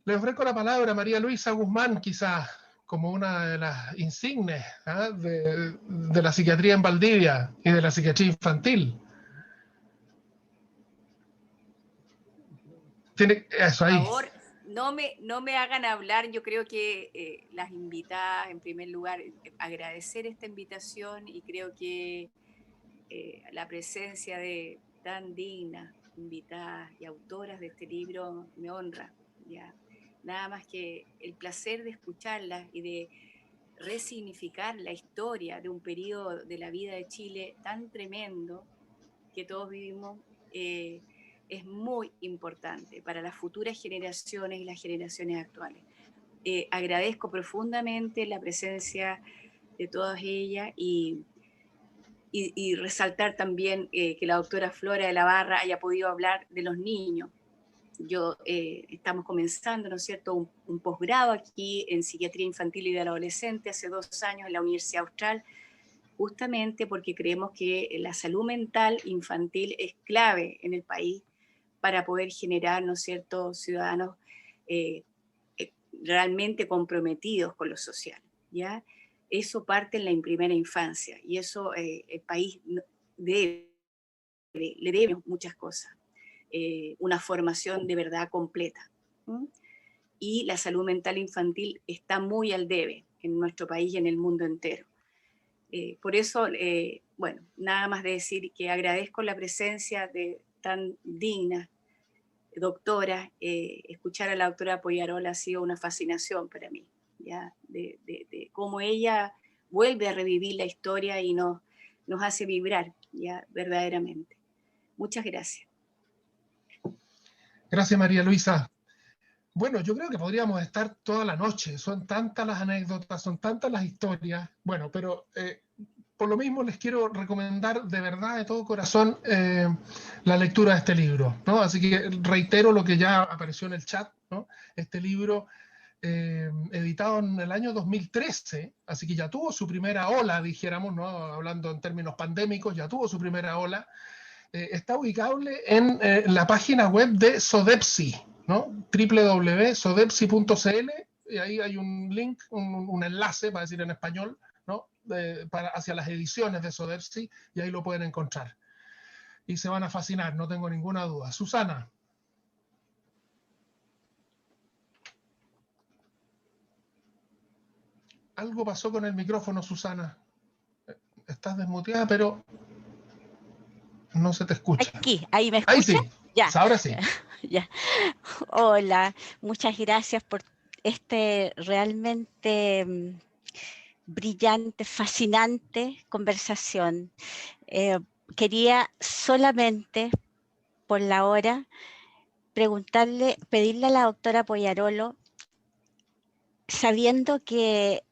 Le ofrezco la palabra a María Luisa Guzmán, quizás como una de las insignes de la psiquiatría en Valdivia y de la psiquiatría infantil. Tiene eso ahí. Por favor, no me hagan hablar. Yo creo que las invitadas, en primer lugar, agradecer esta invitación, y creo que la presencia de tan dignas invitadas y autoras de este libro me honra. ¿Ya? Nada más que el placer de escucharlas y de resignificar la historia de un periodo de la vida de Chile tan tremendo que todos vivimos, es muy importante para las futuras generaciones y las generaciones actuales. Agradezco profundamente la presencia de todas ellas y resaltar también que la doctora Flora de la Barra haya podido hablar de los niños. Estamos comenzando, ¿no es cierto?, un posgrado aquí en psiquiatría infantil y del adolescente hace 2 años en la Universidad Austral, justamente porque creemos que la salud mental infantil es clave en el país para poder generar, ¿no es cierto?, ciudadanos realmente comprometidos con lo social, ¿ya? Eso parte en la primera infancia, y eso el país le debe muchas cosas. Una formación de verdad completa. Y la salud mental infantil está muy al debe en nuestro país y en el mundo entero. Por eso, bueno, nada más de decir que agradezco la presencia de tan dignas doctoras. Escuchar a la doctora Poyarola ha sido una fascinación para mí, ¿ya? De cómo ella vuelve a revivir la historia y nos hace vibrar, ¿ya? Verdaderamente. Muchas gracias. Gracias, María Luisa. Bueno, yo creo que podríamos estar toda la noche. Son tantas las anécdotas, son tantas las historias. Bueno, pero por lo mismo les quiero recomendar de verdad, de todo corazón, la lectura de este libro, ¿no? Así que reitero lo que ya apareció en el chat, ¿no? Este libro editado en el año 2013, así que ya tuvo su primera ola, dijéramos, ¿no? Hablando en términos pandémicos, ya tuvo su primera ola. Está ubicable en la página web de SODEPSI, ¿no? www.sodepsi.cl, y ahí hay un link, un enlace, para decir en español, ¿no? Hacia las ediciones de SODEPSI, y ahí lo pueden encontrar. Y se van a fascinar, no tengo ninguna duda. Susana. Algo pasó con el micrófono, Susana. Estás desmuteada, pero no se te escucha. Aquí, ¿ahí me escucha? Ahí sí, ya. Ahora sí. Ya. Hola, muchas gracias por este realmente brillante, fascinante conversación. Quería solamente, por la hora, pedirle a la doctora Poyarolo, sabiendo que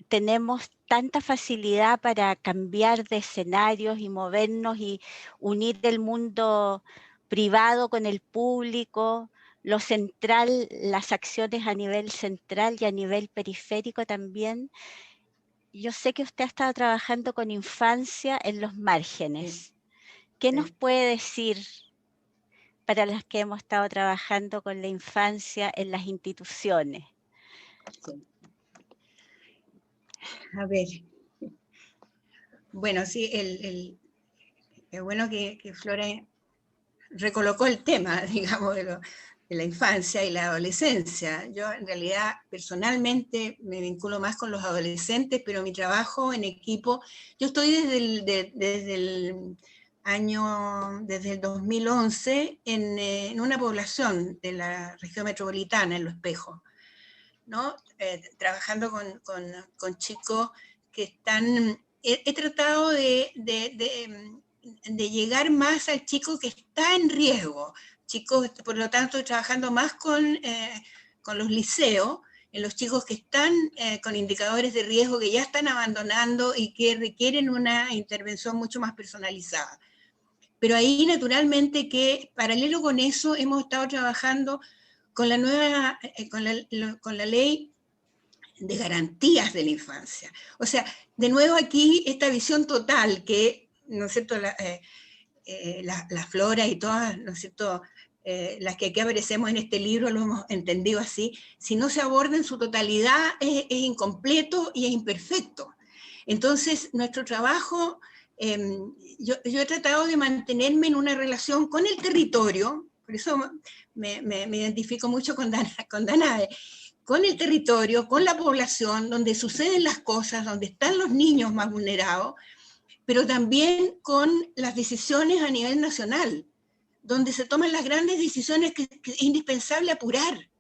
tenemos tanta facilidad para cambiar de escenarios y movernos y unir el mundo privado con el público, lo central, las acciones a nivel central y a nivel periférico también. Yo sé que usted ha estado trabajando con infancia en los márgenes. ¿Qué nos puede decir para las que hemos estado trabajando con la infancia en las instituciones? A ver, bueno, sí, es bueno que Flora recolocó el tema, digamos, la infancia y la adolescencia. Yo en realidad personalmente me vinculo más con los adolescentes, pero mi trabajo en equipo, yo estoy desde el 2011 en una población de la región metropolitana, en Los Espejos, ¿no? Trabajando con chicos que están... He tratado de llegar más al chico que está en riesgo. Chicos, por lo tanto, trabajando más con los liceos, en los chicos que están con indicadores de riesgo, que ya están abandonando y que requieren una intervención mucho más personalizada. Pero ahí, naturalmente, que paralelo con eso, hemos estado trabajando con la nueva, con la ley de garantías de la infancia. O sea, de nuevo aquí, esta visión total que, ¿no es cierto?, la flora y todas, ¿no es cierto?, las que aquí aparecemos en este libro lo hemos entendido así, si no se aborda en su totalidad es incompleto y es imperfecto. Entonces, nuestro trabajo, yo he tratado de mantenerme en una relación con el territorio, por eso me identifico mucho con Danae, con el territorio, con la población, donde suceden las cosas, donde están los niños más vulnerados, pero también con las decisiones a nivel nacional, donde se toman las grandes decisiones que es indispensable apurar,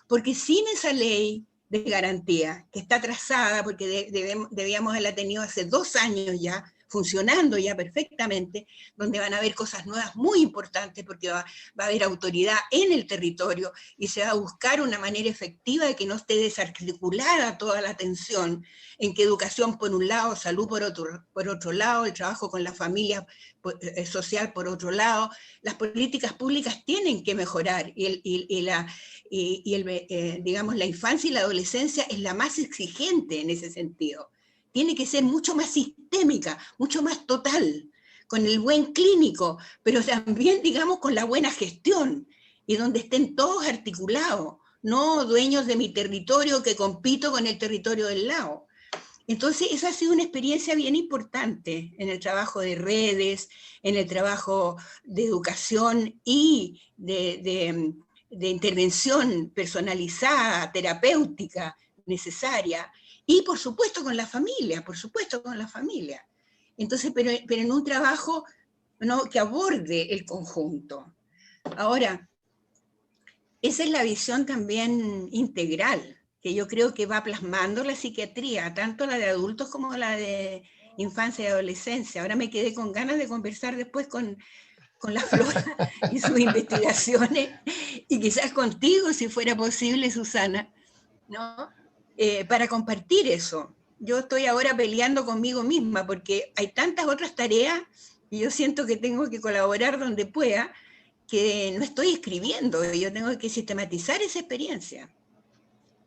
porque sin esa ley de garantía, que está trazada, porque debíamos haberla tenido hace 2 años ya, funcionando ya perfectamente, donde van a haber cosas nuevas muy importantes, porque va a haber autoridad en el territorio y se va a buscar una manera efectiva de que no esté desarticulada toda la atención, en que educación por un lado, salud por otro lado, el trabajo con la familia social por otro lado. Las políticas públicas tienen que mejorar digamos, la infancia y la adolescencia es la más exigente en ese sentido. Tiene que ser mucho más sistémica, mucho más total, con el buen clínico, pero también, digamos, con la buena gestión, y donde estén todos articulados, no dueños de mi territorio que compito con el territorio del lado. Entonces, esa ha sido una experiencia bien importante en el trabajo de redes, en el trabajo de educación y de intervención personalizada, terapéutica, necesaria, y por supuesto con la familia, Entonces, pero en un trabajo, ¿no?, que aborde el conjunto. Ahora, esa es la visión también integral, que yo creo que va plasmando la psiquiatría, tanto la de adultos como la de infancia y adolescencia. Ahora me quedé con ganas de conversar después con la Flora y sus investigaciones, y quizás contigo, si fuera posible, Susana, ¿no?, para compartir eso. Yo estoy ahora peleando conmigo misma, porque hay tantas otras tareas, y yo siento que tengo que colaborar donde pueda, que no estoy escribiendo, yo tengo que sistematizar esa experiencia,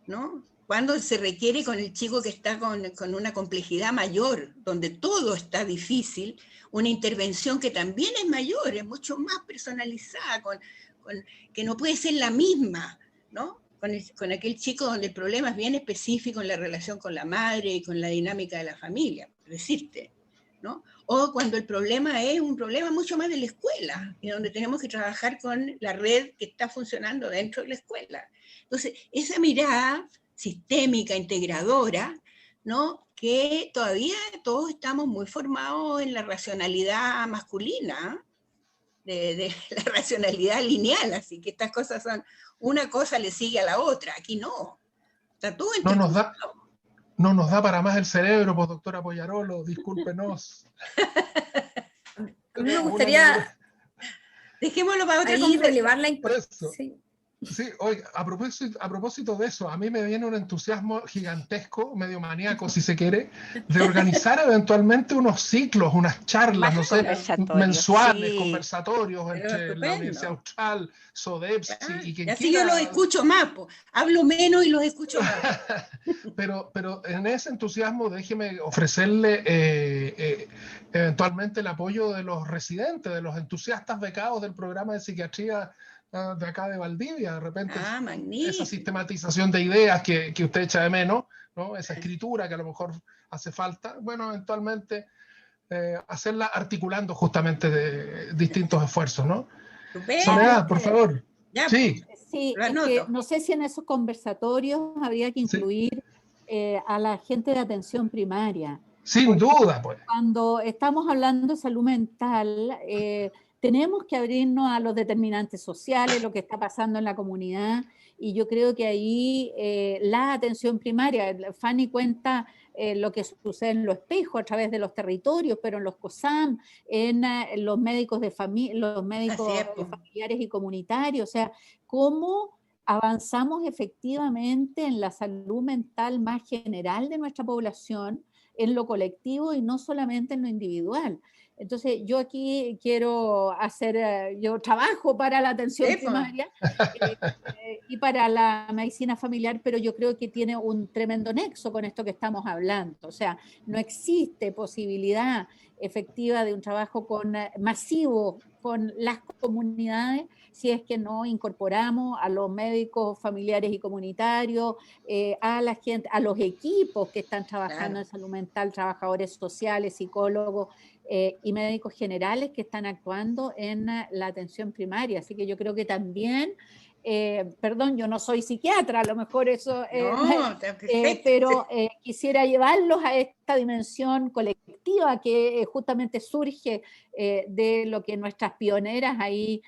¿no? Cuando se requiere con el chico que está con una complejidad mayor, donde todo está difícil, una intervención que también es mayor, es mucho más personalizada, que no puede ser la misma, ¿no?, con aquel chico donde el problema es bien específico en la relación con la madre y con la dinámica de la familia, por decirte, ¿no? O cuando el problema es un problema mucho más de la escuela, y donde tenemos que trabajar con la red que está funcionando dentro de la escuela. Entonces, esa mirada sistémica, integradora, ¿no?, que todavía todos estamos muy formados en la racionalidad masculina, de la racionalidad lineal, así que estas cosas son, una cosa le sigue a la otra, aquí no. Está todo no nos da para más el cerebro, pues, doctora Poyarolo, discúlpenos. A mí me gustaría... Dejémoslo para otra ahí relevar la Sí, oiga, a propósito de eso, a mí me viene un entusiasmo gigantesco, medio maníaco si se quiere, de organizar eventualmente unos ciclos, unas charlas, no sé, mensuales, conversatorios entre la Universidad Austral, SODEPSI y quien quiera. Así yo los escucho más, hablo menos y los escucho más. pero en ese entusiasmo déjeme ofrecerle eventualmente el apoyo de los residentes, de los entusiastas becados del programa de psiquiatría de acá de Valdivia, de repente esa sistematización de ideas que usted echa de menos, ¿no?, esa escritura que a lo mejor hace falta, bueno, eventualmente hacerla articulando justamente de distintos esfuerzos, ¿no? Soledad, por favor. Ya, Sí, Sí, lo es que anoto. no sé si en esos conversatorios habría que sí, incluir a la gente de atención primaria. sin Porque duda, pues. cuando estamos hablando de salud mental, tenemos que abrirnos a los determinantes sociales, lo que está pasando en la comunidad, y yo creo que ahí la atención primaria, Fanny cuenta lo que sucede en los espejos a través de los territorios, pero en los COSAM, en los médicos de familia, los médicos Así es, po. familiares y comunitarios, o sea, cómo avanzamos efectivamente en la salud mental más general de nuestra población, en lo colectivo y no solamente en lo individual. Entonces, yo aquí quiero hacer, yo trabajo para la atención Sí, po. primaria y para la medicina familiar, pero yo creo que tiene un tremendo nexo con esto que estamos hablando. O sea, no existe posibilidad efectiva de un trabajo masivo con las comunidades si es que no incorporamos a los médicos familiares y comunitarios, a la gente, a los equipos que están trabajando Claro. en salud mental, trabajadores sociales, psicólogos y médicos generales que están actuando en la atención primaria. Así que yo creo que también, perdón, yo no soy psiquiatra, a lo mejor eso, No, está perfecto. pero quisiera llevarlos a esta dimensión colectiva que justamente surge de lo que nuestras pioneras ahí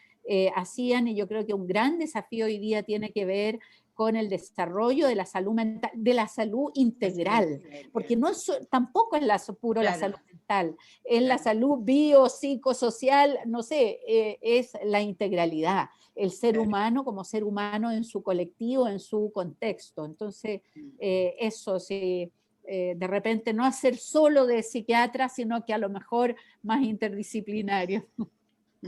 hacían, y yo creo que un gran desafío hoy día tiene que ver con el desarrollo de la salud mental, de la salud integral, porque no es, tampoco es puro la salud mental, es la salud biopsicosocial, no sé, es la integralidad, el ser humano como ser humano en su colectivo, en su contexto. Entonces, eso sí, de repente no hacer solo de psiquiatra, sino que a lo mejor más interdisciplinario.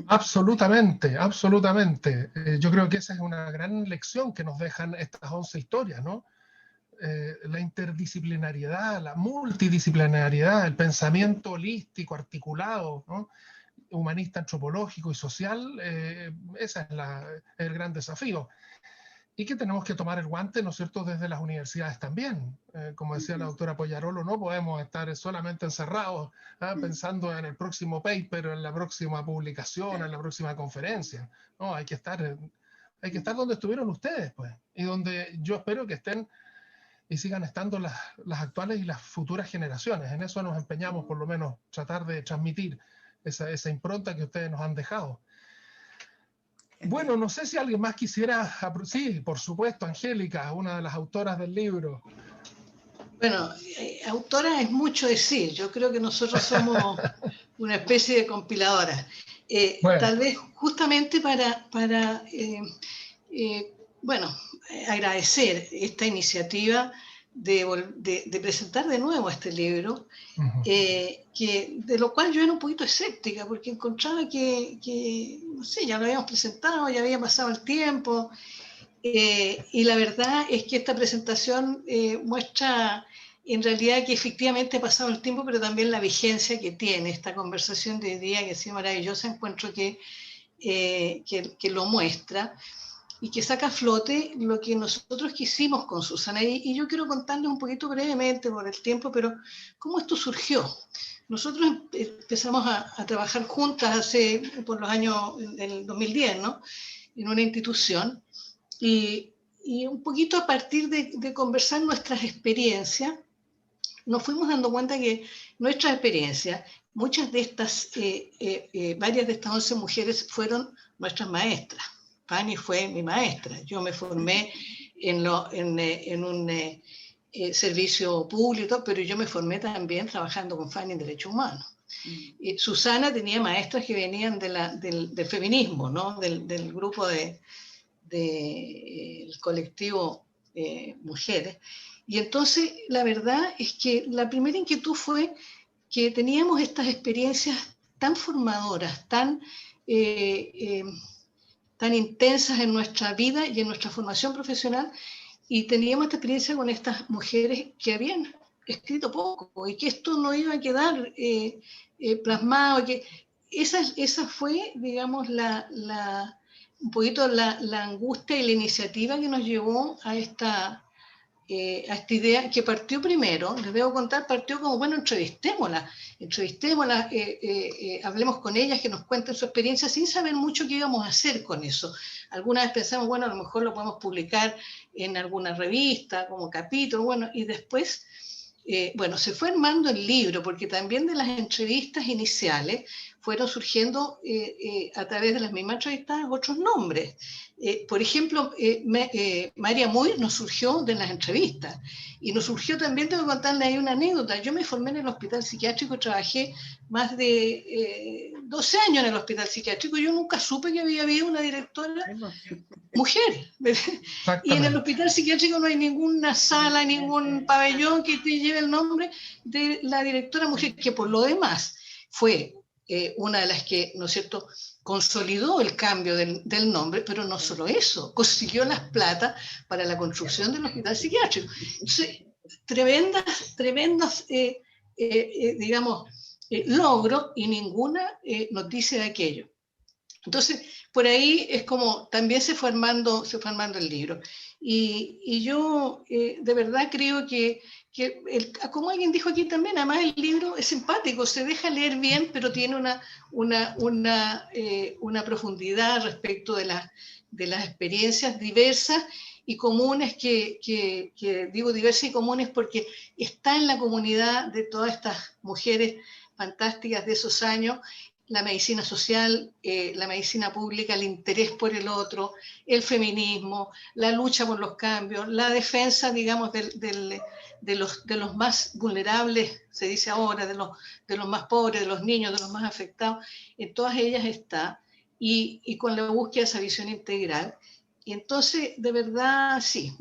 Absolutamente, absolutamente. Yo creo que esa es una gran lección que nos dejan estas 11 historias, ¿no? La interdisciplinariedad, la multidisciplinariedad, el pensamiento holístico, articulado, ¿no? Humanista, antropológico y social, ese es el gran desafío. Y que tenemos que tomar el guante, ¿no es cierto?, desde las universidades también. Como decía la doctora Poyarolo, no podemos estar solamente encerrados pensando en el próximo paper, en la próxima publicación, en la próxima conferencia. No, hay que estar donde estuvieron ustedes, pues, y donde yo espero que estén y sigan estando las actuales y las futuras generaciones. En eso nos empeñamos, por lo menos, tratar de transmitir esa impronta que ustedes nos han dejado. Bueno, no sé si alguien más quisiera... Sí, por supuesto, Angélica, una de las autoras del libro. Bueno, autora es mucho decir. Yo creo que nosotros somos una especie de compiladora. Bueno. Tal vez justamente para agradecer esta iniciativa de presentar de nuevo este libro, de lo cual yo era un poquito escéptica, porque encontraba que no sé, ya lo habíamos presentado, ya había pasado el tiempo, y la verdad es que esta presentación muestra en realidad que efectivamente ha pasado el tiempo, pero también la vigencia que tiene esta conversación de hoy día, que ha sido maravillosa, encuentro que lo muestra y que saca a flote lo que nosotros quisimos con Susana. Y yo quiero contarles un poquito brevemente por el tiempo, pero cómo esto surgió. Nosotros empezamos a trabajar juntas por los años del 2010, ¿no? En una institución, y un poquito a partir de conversar nuestras experiencias, nos fuimos dando cuenta que nuestras experiencias, muchas de estas, varias de estas 11 mujeres fueron nuestras maestras. Fanny fue mi maestra. Yo me formé en un servicio público, pero yo me formé también trabajando con Fanny en Derechos Humanos. Susana tenía maestras que venían del feminismo, ¿no? Del grupo del colectivo Mujeres. Y entonces la verdad es que la primera inquietud fue que teníamos estas experiencias tan formadoras, tan intensas en nuestra vida y en nuestra formación profesional, y teníamos esta experiencia con estas mujeres que habían escrito poco y que esto no iba a quedar plasmado. Que esa fue, digamos, un poquito la angustia y la iniciativa que nos llevó a esta a esta idea que partió primero, les debo contar, partió como, bueno, entrevistémosla, hablemos con ellas, que nos cuenten su experiencia sin saber mucho qué íbamos a hacer con eso. Alguna vez pensamos, bueno, a lo mejor lo podemos publicar en alguna revista, como capítulo, bueno, y después, bueno, se fue armando el libro, porque también de las entrevistas iniciales fueron surgiendo a través de las mismas entrevistas otros nombres. Por ejemplo, María Muir nos surgió de las entrevistas, y nos surgió también, tengo que contarle ahí una anécdota. Yo me formé en el hospital psiquiátrico, trabajé más de 12 años en el hospital psiquiátrico, yo nunca supe que había habido una directora mujer. Y en el hospital psiquiátrico no hay ninguna sala, ningún pabellón que te lleve el nombre de la directora mujer, que por lo demás fue una de las que, ¿no es cierto?, consolidó el cambio del nombre, pero no solo eso, consiguió las plata para la construcción del hospital psiquiátrico. Entonces, tremendos, digamos, logros, y ninguna noticia de aquello. Entonces, por ahí es como también se fue armando el libro. Y yo de verdad creo que como alguien dijo aquí también, además el libro es simpático, se deja leer bien, pero tiene una profundidad respecto de las experiencias diversas y comunes, que digo diversas y comunes porque está en la comunidad de todas estas mujeres fantásticas de esos años, la medicina social, la medicina pública, el interés por el otro, el feminismo, la lucha por los cambios, la defensa, digamos, de los más vulnerables, se dice ahora, de los más pobres, de los niños, de los más afectados. En todas ellas está, y con la búsqueda de esa visión integral. Y entonces, de verdad, sí,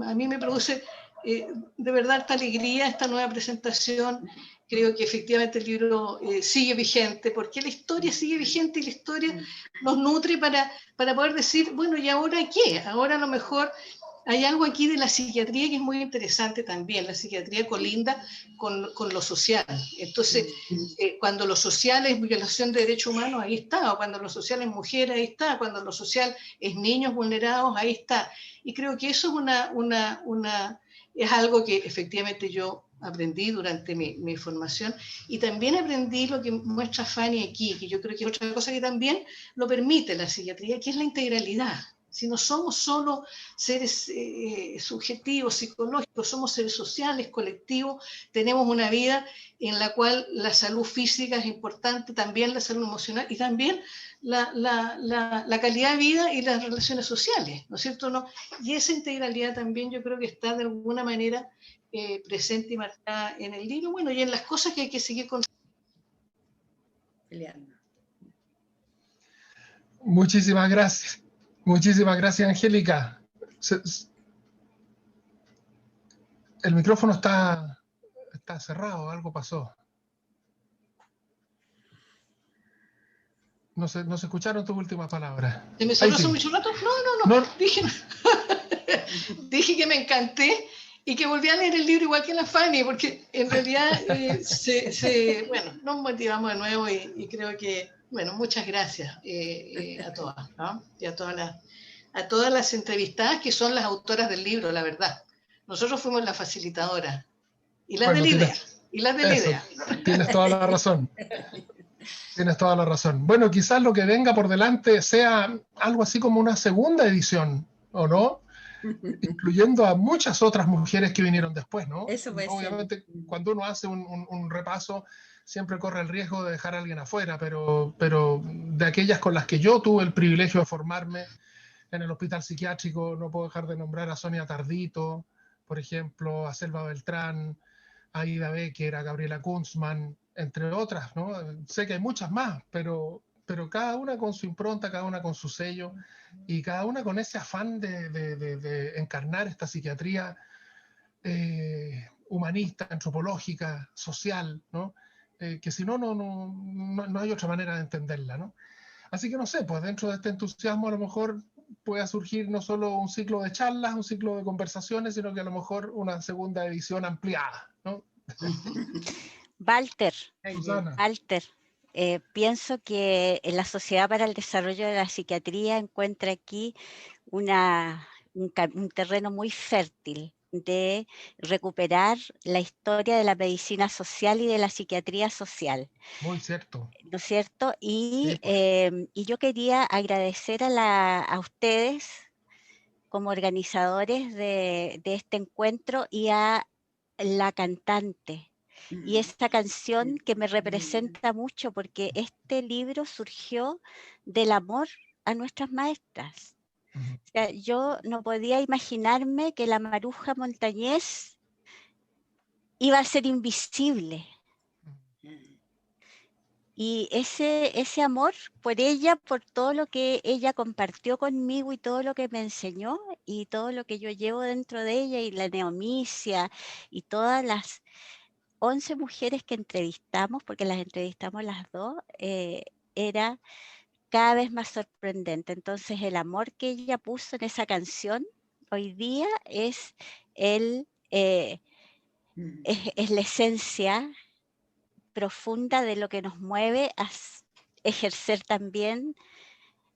a mí me produce de verdad esta alegría, esta nueva presentación. Creo que efectivamente el libro sigue vigente, porque la historia sigue vigente, y la historia nos nutre para poder decir, bueno, ¿y ahora qué? Ahora a lo mejor hay algo aquí de la psiquiatría que es muy interesante también. La psiquiatría colinda con lo social. Entonces, cuando lo social es violación de derechos humanos, ahí está. O cuando lo social es mujer, ahí está. Cuando lo social es niños vulnerados, ahí está. Y creo que eso es algo que efectivamente yo aprendí durante mi formación, y también aprendí lo que muestra Fanny aquí, que yo creo que es otra cosa que también lo permite la psiquiatría, que es la integralidad. Si no somos solo seres subjetivos, psicológicos, somos seres sociales, colectivos, tenemos una vida en la cual la salud física es importante, también la salud emocional, y también la calidad de vida y las relaciones sociales, ¿no es cierto? ¿No? Y esa integralidad también yo creo que está de alguna manera presente y marcada en el libro, bueno, y en las cosas que hay que seguir con. Muchísimas gracias. Muchísimas gracias, Angélica. El micrófono está cerrado, algo pasó. No se escucharon tus últimas palabras. ¿Se me cerró hace mucho rato? No. Dije que me encanté y que volví a leer el libro igual que la Fanny, porque en realidad bueno, nos motivamos de nuevo, y creo que, bueno, muchas gracias a todas, ¿no? Y a todas las entrevistadas, que son las autoras del libro, la verdad. Nosotros fuimos las facilitadoras y las de la idea. Tienes toda la razón. Tienes toda la razón. Bueno, quizás lo que venga por delante sea algo así como una segunda edición, ¿o no? Incluyendo a muchas otras mujeres que vinieron después, ¿no? Eso puede ser. Obviamente, cuando uno hace un repaso, siempre corre el riesgo de dejar a alguien afuera, pero de aquellas con las que yo tuve el privilegio de formarme en el hospital psiquiátrico, no puedo dejar de nombrar a Sonia Tardito, por ejemplo, a Selva Beltrán, a Ida Becker, a Gabriela Kunzman, entre otras, ¿no? Sé que hay muchas más, pero cada una con su impronta, cada una con su sello, y cada una con ese afán de encarnar esta psiquiatría humanista, antropológica, social, ¿no? Que si no hay otra manera de entenderla, ¿no? Así que no sé, pues dentro de este entusiasmo a lo mejor pueda surgir no solo un ciclo de charlas, un ciclo de conversaciones, sino que a lo mejor una segunda edición ampliada, ¿no? Walter, Susana. pienso que en la Sociedad para el Desarrollo de la Psiquiatría encuentra aquí un terreno muy fértil, de recuperar la historia de la medicina social y de la psiquiatría social. Muy cierto. ¿No es cierto? Y, Sí, pues. y yo quería agradecer a ustedes como organizadores de este encuentro y a la cantante. Y esta canción que me representa mucho porque este libro surgió del amor a nuestras maestras. O sea, yo no podía imaginarme que la Maruja Montañés iba a ser invisible. Y ese amor por ella, por todo lo que ella compartió conmigo y todo lo que me enseñó y todo lo que yo llevo dentro de ella y la neomicia y todas las 11 mujeres que entrevistamos, porque las entrevistamos las dos, era cada vez más sorprendente. Entonces el amor que ella puso en esa canción hoy día es, es la esencia profunda de lo que nos mueve a ejercer también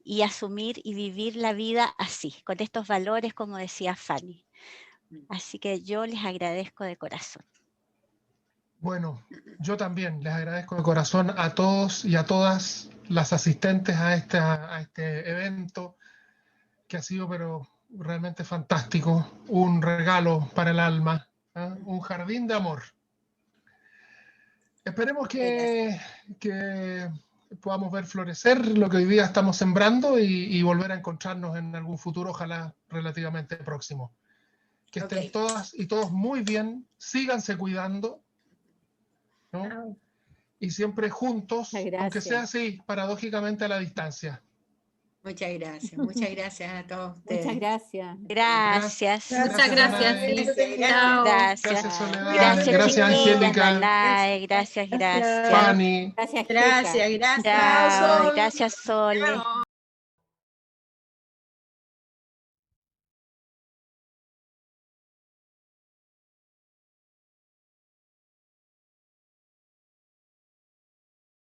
y asumir y vivir la vida así, con estos valores, como decía Fanny. Así que yo les agradezco de corazón. Bueno, yo también les agradezco de corazón a todos y a todas las asistentes a este evento, que ha sido pero realmente fantástico, un regalo para el alma, ¿eh? Un jardín de amor. Esperemos que podamos ver florecer lo que hoy día estamos sembrando y volver a encontrarnos en algún futuro, ojalá relativamente próximo. Que estén todas y todos muy bien, síganse cuidando, ¿no? Y siempre juntos, aunque sea así, paradójicamente a la distancia. Muchas gracias a todos ustedes. Muchas gracias. Gracias. Muchas gracias. Chao. Gracias, Soledad. Gracias, Gracias, Angélica. Danae. Gracias. Fanny. Gracias. Gracias. Chao. Gracias, Sol.